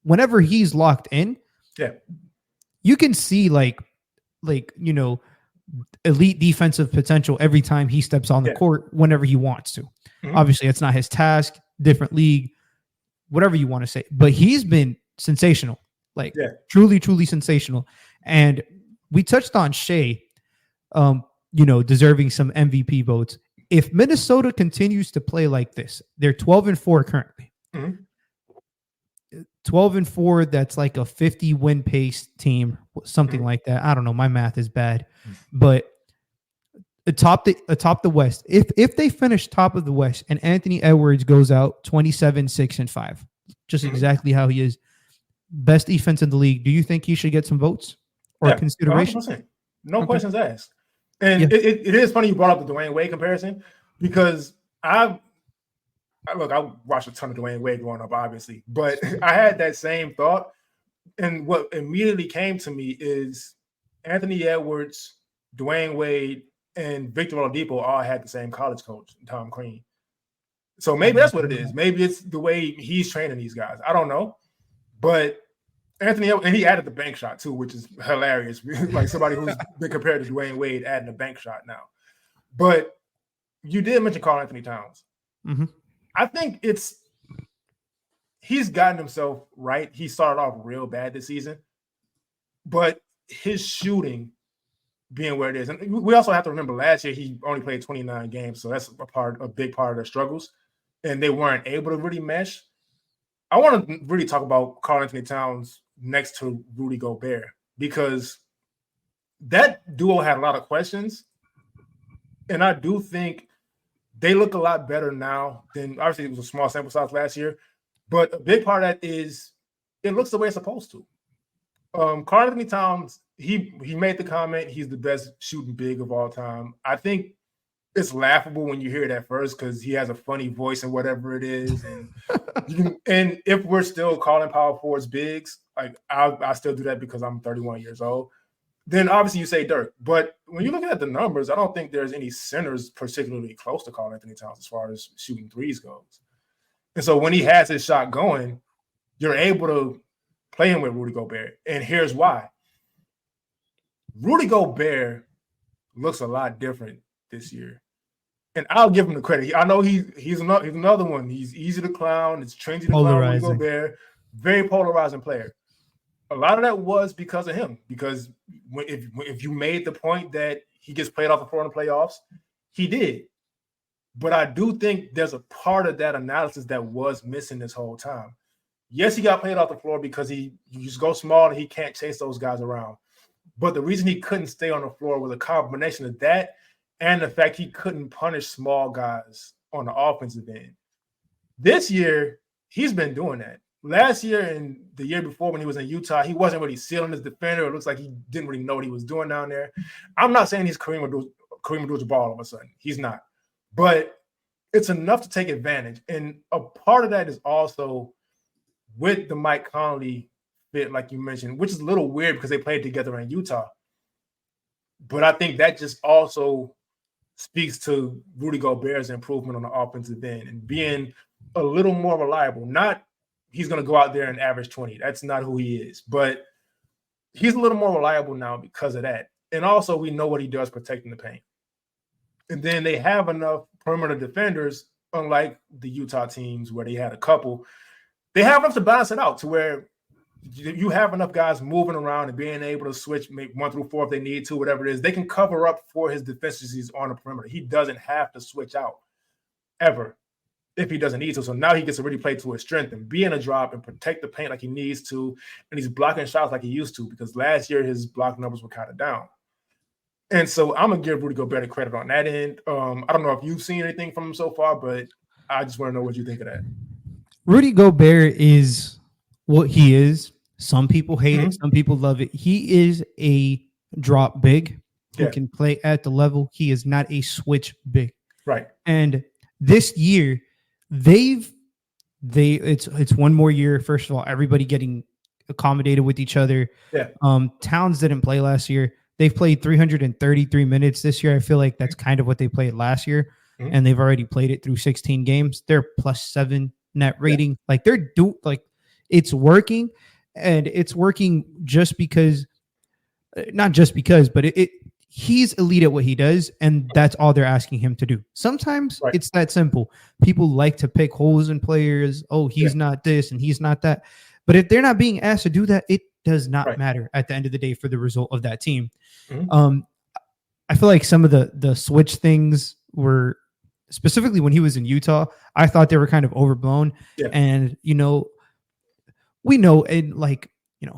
Speaker 2: whenever he's locked in, you can see like elite defensive potential every time he steps on the court whenever he wants to. Obviously, it's not his task, different league, whatever you want to say, but he's been sensational, truly, truly sensational. And we touched on Shea, deserving some MVP votes. If Minnesota continues to play like this, they're 12-4 currently. 12-4. That's like a 50 win pace team, something like that. I don't know. My math is bad, but atop the West. If they finish top of the West and Anthony Edwards goes out 27-6-5, just exactly how he is, best defense in the league, do you think he should get some votes or consideration?
Speaker 1: 100%. No questions asked. And it is funny you brought up the Dwayne Wade comparison, because I watched a ton of Dwayne Wade growing up, obviously, but I had that same thought. And what immediately came to me is Anthony Edwards, Dwayne Wade, and Victor Oladipo all had the same college coach, Tom Crean. So maybe that's what it is. Maybe it's the way he's training these guys. I don't know. But Anthony, and he added the bank shot too, which is hilarious. Like somebody who's been compared to Dwayne Wade adding a bank shot now. But you did mention Karl Anthony Towns.
Speaker 2: Mm-hmm.
Speaker 1: I think he's gotten himself right. He started off real bad this season, but his shooting being where it is, and we also have to remember last year he only played 29 games, so that's a big part of their struggles, and they weren't able to really mesh. I want to really talk about Karl Anthony Towns next to Rudy Gobert, because that duo had a lot of questions, and I do think they look a lot better now than, obviously it was a small sample size last year, but a big part of that is it looks the way it's supposed to. Karl Anthony Towns, he made the comment he's the best shooting big of all time. I think it's laughable when you hear it at first because he has a funny voice and whatever it is, and if we're still calling power forwards bigs, like I still do that because I'm 31 years old. Then obviously you say Dirk, but when you're looking at the numbers, I don't think there's any centers particularly close to Karl Anthony Towns as far as shooting threes goes. And so when he has his shot going, you're able to play him with Rudy Gobert. And here's why. Rudy Gobert looks a lot different this year. And I'll give him the credit. I know he's another one. He's easy to clown. It's trendy to clown Rudy Gobert. Very polarizing player. A lot of that was because of him. Because if you made the point that he gets played off the floor in the playoffs, he did. But I do think there's a part of that analysis that was missing this whole time. Yes, he got played off the floor because you just go small and he can't chase those guys around. But the reason he couldn't stay on the floor was a combination of that and the fact he couldn't punish small guys on the offensive end. This year, he's been doing that. Last year and the year before when he was in Utah, he wasn't really sealing his defender. It looks like he didn't really know what he was doing down there. I'm not saying he's Kareem Abdul-Jabbar all of a sudden. He's not. But it's enough to take advantage. And a part of that is also with the Mike Conley fit, like you mentioned, which is a little weird because they played together in Utah. But I think that just also speaks to Rudy Gobert's improvement on the offensive end and being a little more reliable. Not he's going to go out there and average 20. That's not who he is. But he's a little more reliable now because of that. And also we know what he does protecting the paint. And then they have enough perimeter defenders, unlike the Utah teams where they had a couple. They have enough to balance it out to where you have enough guys moving around and being able to switch, make 1 through 4 if they need to, whatever it is. They can cover up for his deficiencies on the perimeter. He doesn't have to switch out ever if he doesn't need to. So now he gets to really play to his strength and be in a drop and protect the paint like he needs to. And he's blocking shots like he used to, because last year his block numbers were kind of down. And so I'm going to give Rudy Gobert credit on that end. I don't know if you've seen anything from him so far, but I just want to know what you think of that.
Speaker 2: Rudy Gobert is what he is. Some people hate it. Some people love it. He is a drop big who can play at the level. He is not a switch big.
Speaker 1: Right.
Speaker 2: And this year, it's one more year. First of all, everybody getting accommodated with each other.
Speaker 1: Yeah.
Speaker 2: Towns didn't play last year. They've played 333 minutes this year. I feel like that's kind of what they played last year. And they've already played it through 16 games. They're +7 net rating. Yeah. Like it's working, and it's working just because, not just because, but he's elite at what he does, and that's all they're asking him to do. Sometimes it's that simple. People like to pick holes in players. Oh, he's not this and he's not that. But if they're not being asked to do that, it does not matter at the end of the day for the result of that team. I feel like some of the switch things were, specifically when he was in Utah, I thought they were kind of overblown. Yeah. And, we know in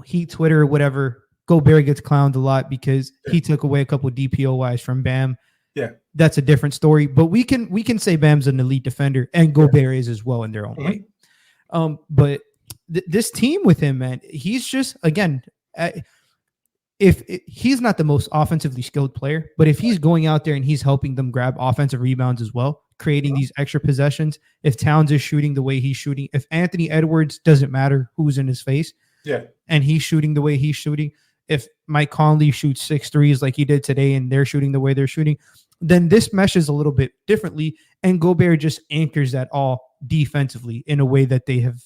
Speaker 2: Heat Twitter or whatever, Gobert gets clowned a lot because he took away a couple of DPOYs from Bam.
Speaker 1: Yeah.
Speaker 2: That's a different story. But we can say Bam's an elite defender, and Gobert is as well in their own way. But this team with him, man, he's just, again, if he's not the most offensively skilled player, but if he's going out there and he's helping them grab offensive rebounds as well, creating these extra possessions, if Towns is shooting the way he's shooting, if Anthony Edwards, doesn't matter who's in his face, and he's shooting the way he's shooting, if Mike Conley shoots 6 threes like he did today and they're shooting the way they're shooting, then this meshes a little bit differently, and Gobert just anchors that all defensively in a way that they have,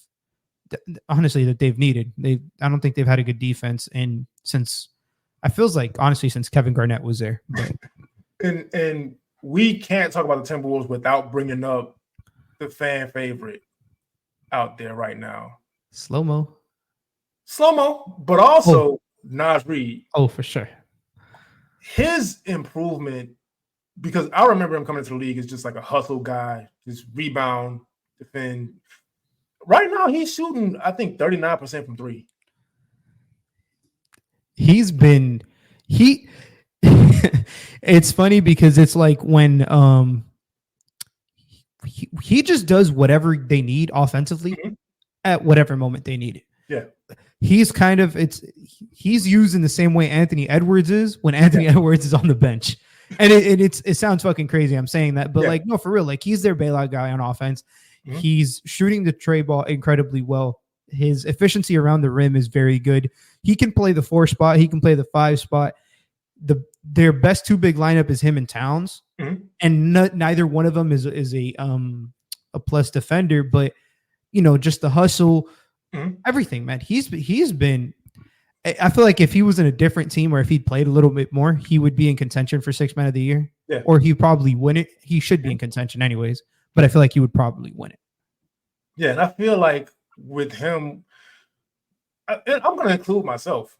Speaker 2: honestly, that they've needed. I don't think they've had a good defense since Kevin Garnett was there. But.
Speaker 1: And we can't talk about the Timberwolves without bringing up the fan favorite out there right now.
Speaker 2: Slow-mo,
Speaker 1: but also Naz Reid.
Speaker 2: Oh, for sure.
Speaker 1: His improvement, because I remember him coming into the league as just like a hustle guy, just rebound, defend. Right now, he's shooting, I think, 39% from 3.
Speaker 2: It's funny because it's like when he just does whatever they need offensively at whatever moment they need it.
Speaker 1: Yeah.
Speaker 2: He's used in the same way Anthony Edwards is when Anthony Edwards is on the bench. And it sounds fucking crazy I'm saying that, but no, for real, like he's their bailout guy on offense. He's shooting the tray ball incredibly well. His efficiency around the rim is very good. He can play the 4 spot. He can play the 5 spot. Their best 2 big lineup is him and Towns, and neither one of them is a plus defender. But just the hustle, everything, man. He's been. I feel like if he was in a different team or if he'd played a little bit more, he would be in contention for 6 Man of the Year.
Speaker 1: Yeah.
Speaker 2: Or he probably win it. He should be in contention anyways, but I feel like he would probably win it.
Speaker 1: Yeah, and I feel like with him, I'm going to include myself.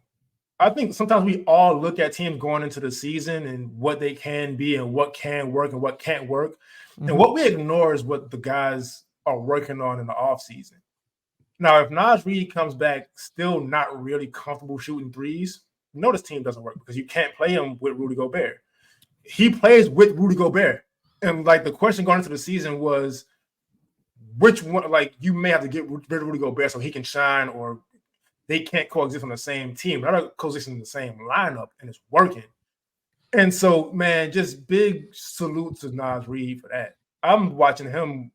Speaker 1: I think sometimes we all look at teams going into the season and what they can be and what can work and what can't work. And what we ignore is what the guys are working on in the offseason. Now, if Naz Reid comes back still not really comfortable shooting threes, this team doesn't work because you can't play him with Rudy Gobert. He plays with Rudy Gobert. And like the question going into the season was, which one, like you may have to get rid of Rudy Gobert so he can shine, or they can't coexist on the same team. They're not coexisting in the same lineup, and it's working. And so, man, just big salute to Naz Reid for that. I'm watching him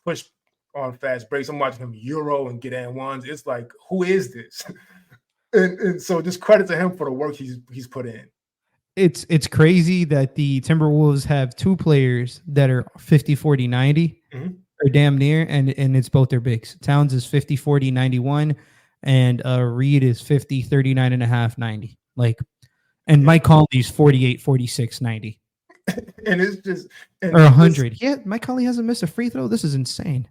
Speaker 1: push on fast breaks. I'm watching him Euro and get and ones. It's like, who is this? and so just credit to him for the work he's put in.
Speaker 2: It's crazy that the Timberwolves have 2 players that are 50-40-90 or damn near, and it's both their bigs. Towns is 50-40-91, and Reid is 50-39.5-90. Like, and Mike Conley's 48-46-90.
Speaker 1: And it's just
Speaker 2: or 100. Yeah, Mike Conley hasn't missed a free throw. This is insane.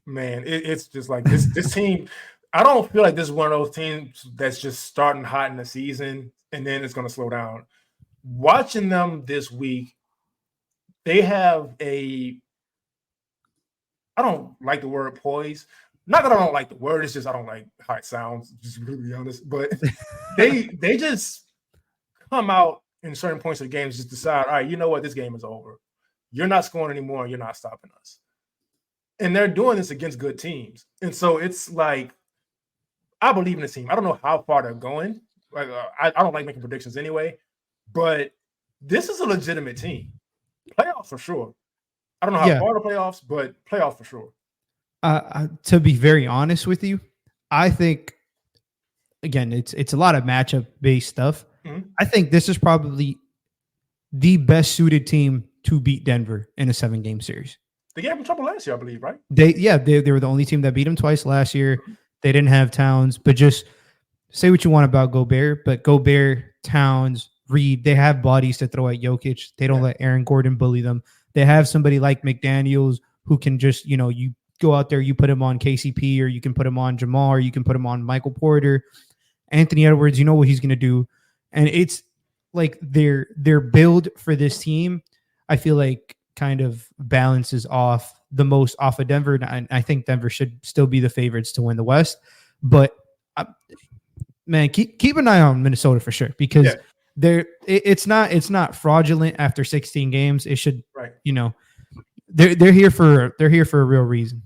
Speaker 1: Man, it's just like this team. I don't feel like this is one of those teams that's just starting hot in the season and then it's going to slow down. Watching them this week, they have I don't like the word poise. Not that I don't like the word, it's just I don't like how it sounds, just to be honest. But they just come out in certain points of the game, just decide, all right, you know what, this game is over. You're not scoring anymore, and you're not stopping us. And they're doing this against good teams. And so it's like, I believe in the team. I don't know how far they're going. Like I don't like making predictions anyway, but this is a legitimate team. Playoffs for sure. I don't know how far the playoffs, but playoffs for sure.
Speaker 2: To be very honest with you, I think, again, it's a lot of matchup-based stuff. I think this is probably the best suited team to beat Denver in a 7-game series.
Speaker 1: They gave them trouble last year, I believe, right?
Speaker 2: They were the only team that beat them twice last year. They didn't have Towns, but just say what you want about Gobert, but Gobert, Towns, Reid, they have bodies to throw at Jokic. They don't let Aaron Gordon bully them. They have somebody like McDaniels who can just, you go out there, you put him on KCP, or you can put him on Jamal, or you can put him on Michael Porter. Anthony Edwards, you know what he's going to do. And it's like their build for this team, I feel like kind of balances off the most off of Denver. And I think Denver should still be the favorites to win the West. But man, keep an eye on Minnesota for sure, because it's not fraudulent after 16 games. It should, they're here for a real reason.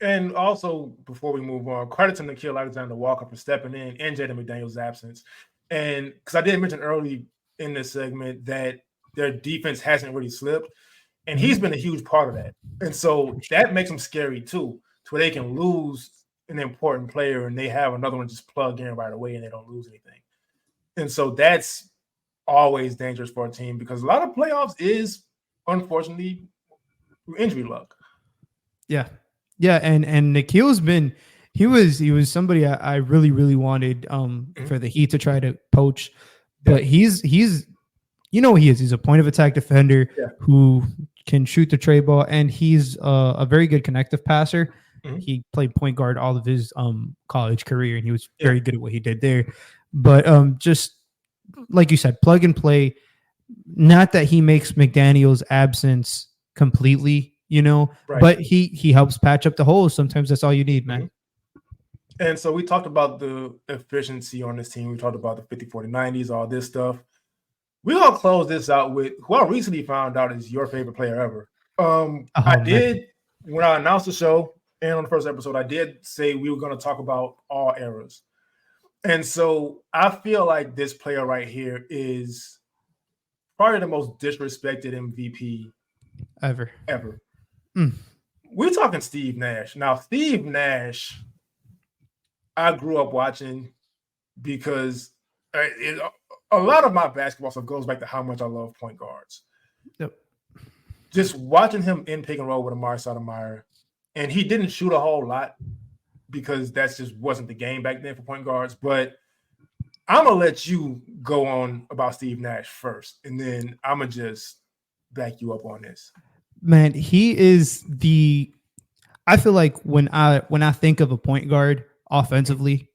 Speaker 1: And also, before we move on, credit to Nickeil Alexander-Walker for stepping in and Jaden McDaniels' absence. And because I did mention early in this segment that their defense hasn't really slipped, and he's been a huge part of that. And so that makes them scary too, to where they can lose an important player and they have another one just plug in right away and they don't lose anything. And so that's always dangerous for a team, because a lot of playoffs is, unfortunately, injury luck.
Speaker 2: Yeah. Yeah, and Nickeil's been he was somebody I really, really wanted for the Heat to try to poach. But he's he is. He's a point of attack defender who can shoot the tray ball, and he's a very good connective passer. He played point guard all of his college career, and he was very good at what he did there. But just like you said, plug and play. Not that he makes McDaniel's absence completely, but he helps patch up the holes. Sometimes that's all you need, man.
Speaker 1: And so we talked about the efficiency on this team. We talked about the 50-40-90s, all this stuff. We're going to close this out with who I recently found out is your favorite player ever. When I announced the show and on the first episode, I did say we were going to talk about all eras. And so I feel like this player right here is probably the most disrespected MVP
Speaker 2: ever.
Speaker 1: We're talking Steve Nash. Now, Steve Nash, I grew up watching because a lot of my basketball stuff goes back to how much I love point guards.
Speaker 2: Yep.
Speaker 1: Just watching him in pick and roll with Amari Stoudemire, and he didn't shoot a whole lot because that just wasn't the game back then for point guards. But I'm going to let you go on about Steve Nash first, and then I'm going to just back you up on this.
Speaker 2: Man, he is I feel like when I think of a point guard offensively,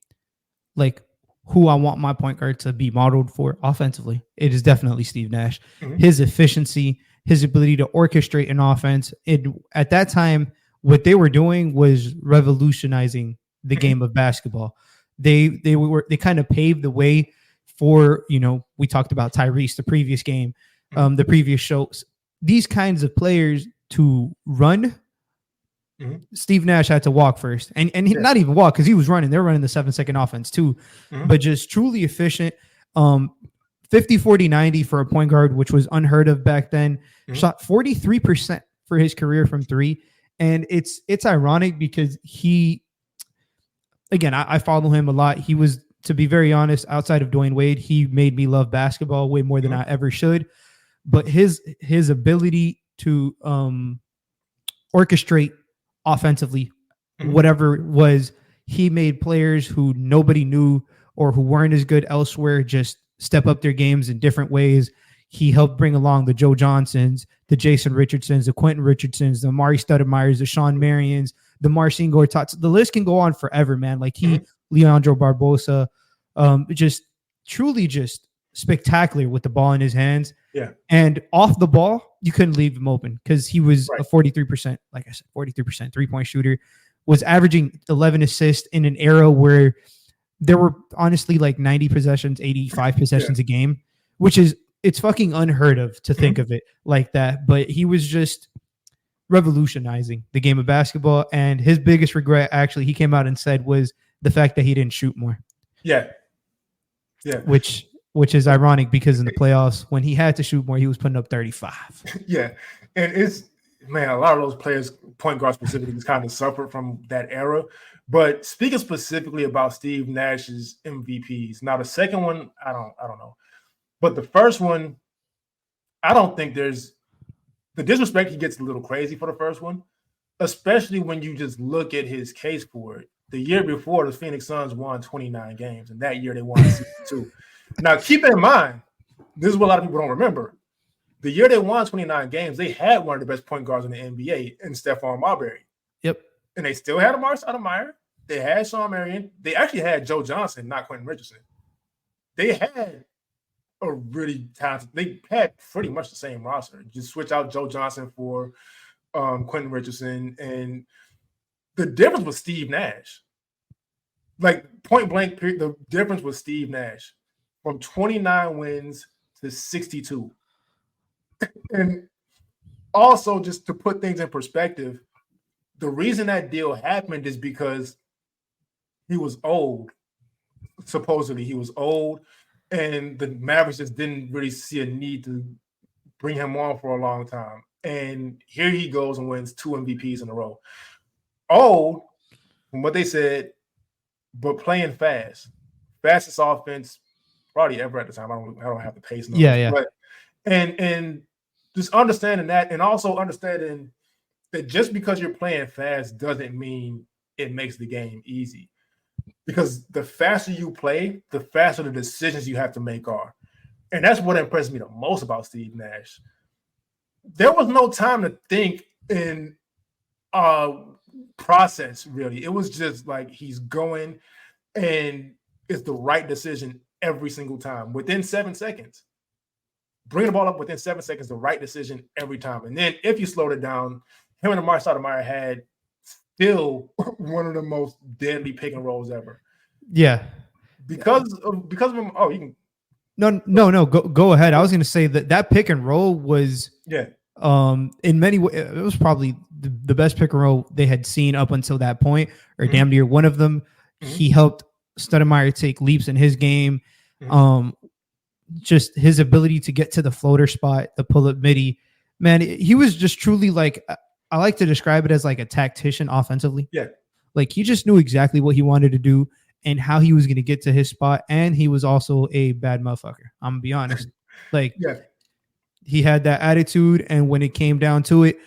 Speaker 2: like who I want my point guard to be modeled for offensively, it is definitely Steve Nash. His efficiency, his ability to orchestrate an offense. At that time, what they were doing was revolutionizing the game of basketball. They kind of paved the way for, we talked about Tyrese the previous game, the previous shows. These kinds of players to run, Steve Nash had to walk first, and he not even walk because he was running. They're running the 7-second offense too, but just truly efficient. 50-40-90 for a point guard, which was unheard of back then. Shot 43% for his career from three, and it's ironic because I follow him a lot. He was, to be very honest, outside of Dwayne Wade, he made me love basketball way more than I ever should. But his ability to orchestrate offensively, whatever it was, he made players who nobody knew or who weren't as good elsewhere just step up their games in different ways. He helped bring along the Joe Johnsons, the Jason Richardsons, the Quentin Richardsons, the Amari Stoudemires, the Sean Marions, the Marcin Gortats. The list can go on forever, man. Like Leandro Barbosa, just truly just spectacular with the ball in his hands.
Speaker 1: Yeah.
Speaker 2: And off the ball, you couldn't leave him open because he was a 43%, like I said, 43% three-point shooter, was averaging 11 assists in an era where there were honestly like 90 possessions, 85 possessions a game, which is, it's fucking unheard of to think of it like that. But he was just revolutionizing the game of basketball. And his biggest regret, actually, he came out and said, was the fact that he didn't shoot more.
Speaker 1: Yeah.
Speaker 2: Which is ironic because in the playoffs, when he had to shoot more, he was putting up 35.
Speaker 1: Yeah. And it's, man, a lot of those players, point guard specifically, just kind of suffered from that era. But speaking specifically about Steve Nash's MVPs, now the second one, I don't know. But the first one, I don't think there's the disrespect. He gets a little crazy for the first one, especially when you just look at his case for it. The year before, the Phoenix Suns won 29 games, and that year they won 62. Now, keep in mind, this is what a lot of people don't remember. The year they won 29 games, they had one of the best point guards in the NBA in Stephon Marbury.
Speaker 2: Yep.
Speaker 1: And they still had Amari Stoudemire. They had Sean Marion. They actually had Joe Johnson, not Quentin Richardson. They had a really talented – they had pretty much the same roster. Just switch out Joe Johnson for Quentin Richardson. And the difference was Steve Nash. like point blank period, the difference was Steve Nash from 29 wins to 62. And also, just to put things in perspective, the reason that deal happened is because he was old. Supposedly, he was old, and the Mavericks just didn't really see a need to bring him on for a long time. And here he goes and wins 2 MVPs in a row. Old, from what they said, but playing fast. Fastest offense probably ever at the time. I don't have the pace numbers.
Speaker 2: Yeah.
Speaker 1: But and just understanding that, and also understanding that just because you're playing fast doesn't mean it makes the game easy. Because the faster you play, the faster the decisions you have to make are. And that's what impressed me the most about Steve Nash. There was no time to think in process, really. It was just like he's going, and it's the right decision every single time within 7 seconds. Bring the ball up within 7 seconds, the right decision every time. And then if you slowed it down, him and Amari Stoudemire had still one of the most deadly pick and rolls ever.
Speaker 2: Yeah.
Speaker 1: Because of him. Oh, you can.
Speaker 2: No. Go ahead. I was going to say that pick and roll was in many ways it was probably the best pick and roll they had seen up until that point, or damn near one of them. He helped Stoudemire take leaps in his game. Just his ability to get to the floater spot, the pull up midi. Man, he was just truly like, I like to describe it as like a tactician offensively.
Speaker 1: Yeah.
Speaker 2: Like he just knew exactly what he wanted to do and how he was going to get to his spot. And he was also a bad motherfucker. I'm gonna be honest. Like he had that attitude. And when it came down to it,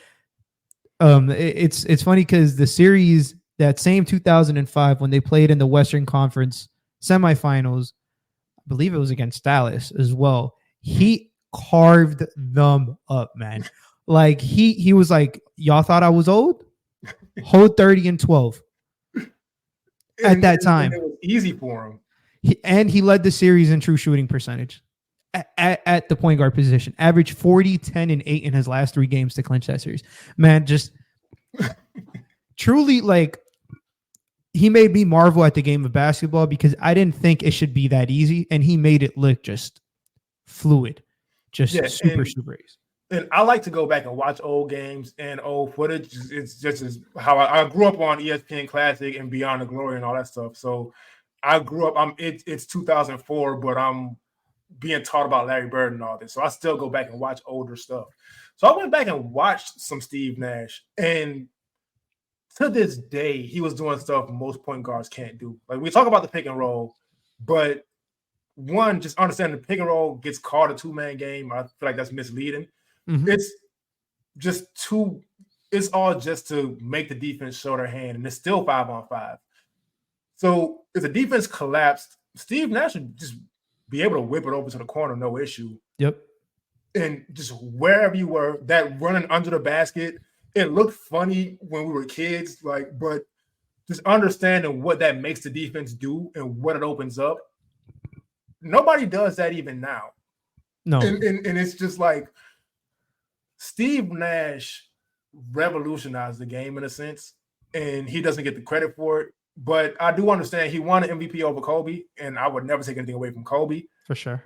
Speaker 2: it's funny because the series, that same 2005, when they played in the Western Conference semifinals, I believe it was against Dallas as well. He carved them up, man. Like he was like, y'all thought I was old? Hold 30 and 12 at that time.
Speaker 1: It was easy for him.
Speaker 2: He led the series in true shooting percentage at the point guard position. Averaged 40, 10, and 8 in his last 3 games to clinch that series. Man, just truly, like, he made me marvel at the game of basketball because I didn't think it should be that easy, and he made it look just fluid, just super easy.
Speaker 1: And I like to go back and watch old games and old footage. It's just as how I grew up on ESPN Classic and Beyond the Glory and all that stuff. So I grew up. It's 2004, but I'm being taught about Larry Bird and all this. So I still go back and watch older stuff. So I went back and watched some Steve Nash, and to this day, he was doing stuff most point guards can't do. Like, we talk about the pick and roll, but one, just understand the pick and roll gets called a 2-man game. I feel like that's misleading. It's just it's all just to make the defense show their hand, and it's still 5-on-5. So if the defense collapsed, Steve Nash would just be able to whip it over to the corner, no issue.
Speaker 2: Yep.
Speaker 1: And just wherever you were, that running under the basket, it looked funny when we were kids, like, but just understanding what that makes the defense do and what it opens up. Nobody does that even now.
Speaker 2: No.
Speaker 1: And it's just like, Steve Nash revolutionized the game in a sense, and he doesn't get the credit for it. But I do understand he won an MVP over Kobe, and I would never take anything away from Kobe.
Speaker 2: For sure.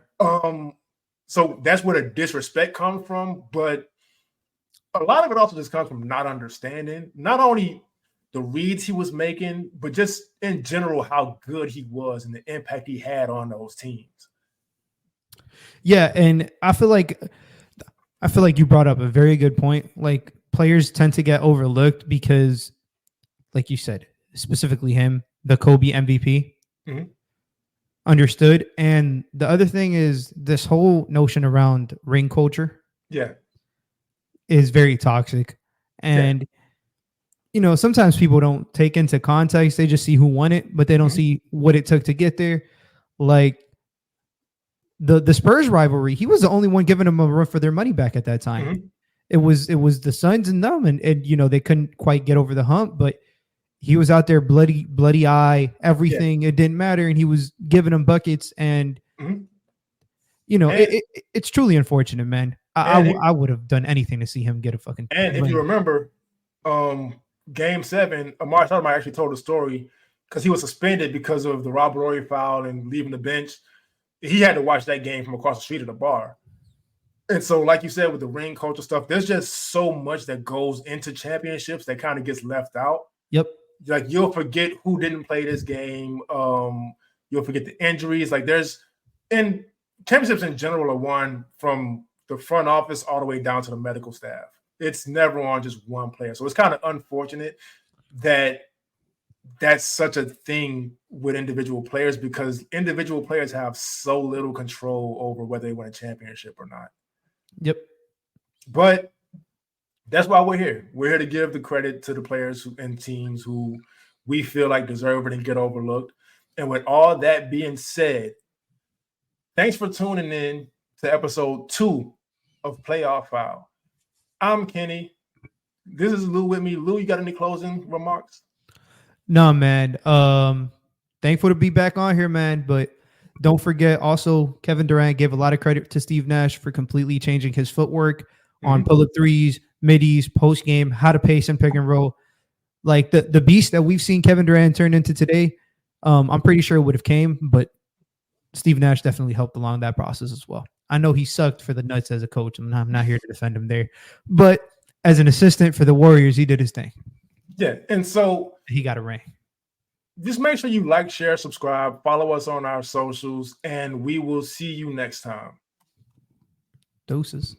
Speaker 1: So that's where the disrespect comes from. But a lot of it also just comes from not understanding, not only the reads he was making, but just in general how good he was and the impact he had on those teams.
Speaker 2: Yeah, and I feel like you brought up a very good point. Like, players tend to get overlooked because, like you said, specifically him, the Kobe MVP, understood. And the other thing is this whole notion around ring culture.
Speaker 1: Yeah.
Speaker 2: Is very toxic. And, you know, sometimes people don't take into context. They just see who won it, but they don't see what it took to get there. Like, the Spurs rivalry, he was the only one giving them a run for their money back at that time. It was the Suns and them, and you know, they couldn't quite get over the hump, but he was out there bloody eye, everything. It didn't matter, and he was giving them buckets, and you know, it's truly unfortunate, man. I would have done anything to see him get a fucking.
Speaker 1: And if you remember, Game 7, Amari Stoudemire actually told a story because he was suspended because of the Robert Horry foul and leaving the bench. He had to watch that game from across the street at the bar. And so, like you said, with the ring culture stuff, there's just so much that goes into championships that kind of gets left out.
Speaker 2: Yep.
Speaker 1: Like, you'll forget who didn't play this game. You'll forget the injuries. Like, and championships in general are won from the front office all the way down to the medical staff. It's never on just one player. So it's kind of unfortunate that that's such a thing with individual players, because individual players have so little control over whether they win a championship or not.
Speaker 2: Yep.
Speaker 1: But that's why we're here. We're here to give the credit to the players and teams who we feel like deserve it and get overlooked. And with all that being said, thanks for tuning in to episode 2 of Playoff File. I'm Kenny. This is Lou with me. Lou, you got any closing remarks?
Speaker 2: No, man. Thankful to be back on here, man. But don't forget, also, Kevin Durant gave a lot of credit to Steve Nash for completely changing his footwork on pull-up threes, middies, post-game, how to pace and pick and roll. Like the beast that we've seen Kevin Durant turn into today, I'm pretty sure it would have came, but Steve Nash definitely helped along that process as well. I know he sucked for the Nuts as a coach. I'm not here to defend him there. But as an assistant for the Warriors, he did his thing.
Speaker 1: Yeah, and so
Speaker 2: he got a ring.
Speaker 1: Just make sure you like, share, subscribe, follow us on our socials, and we will see you next time.
Speaker 2: Doses.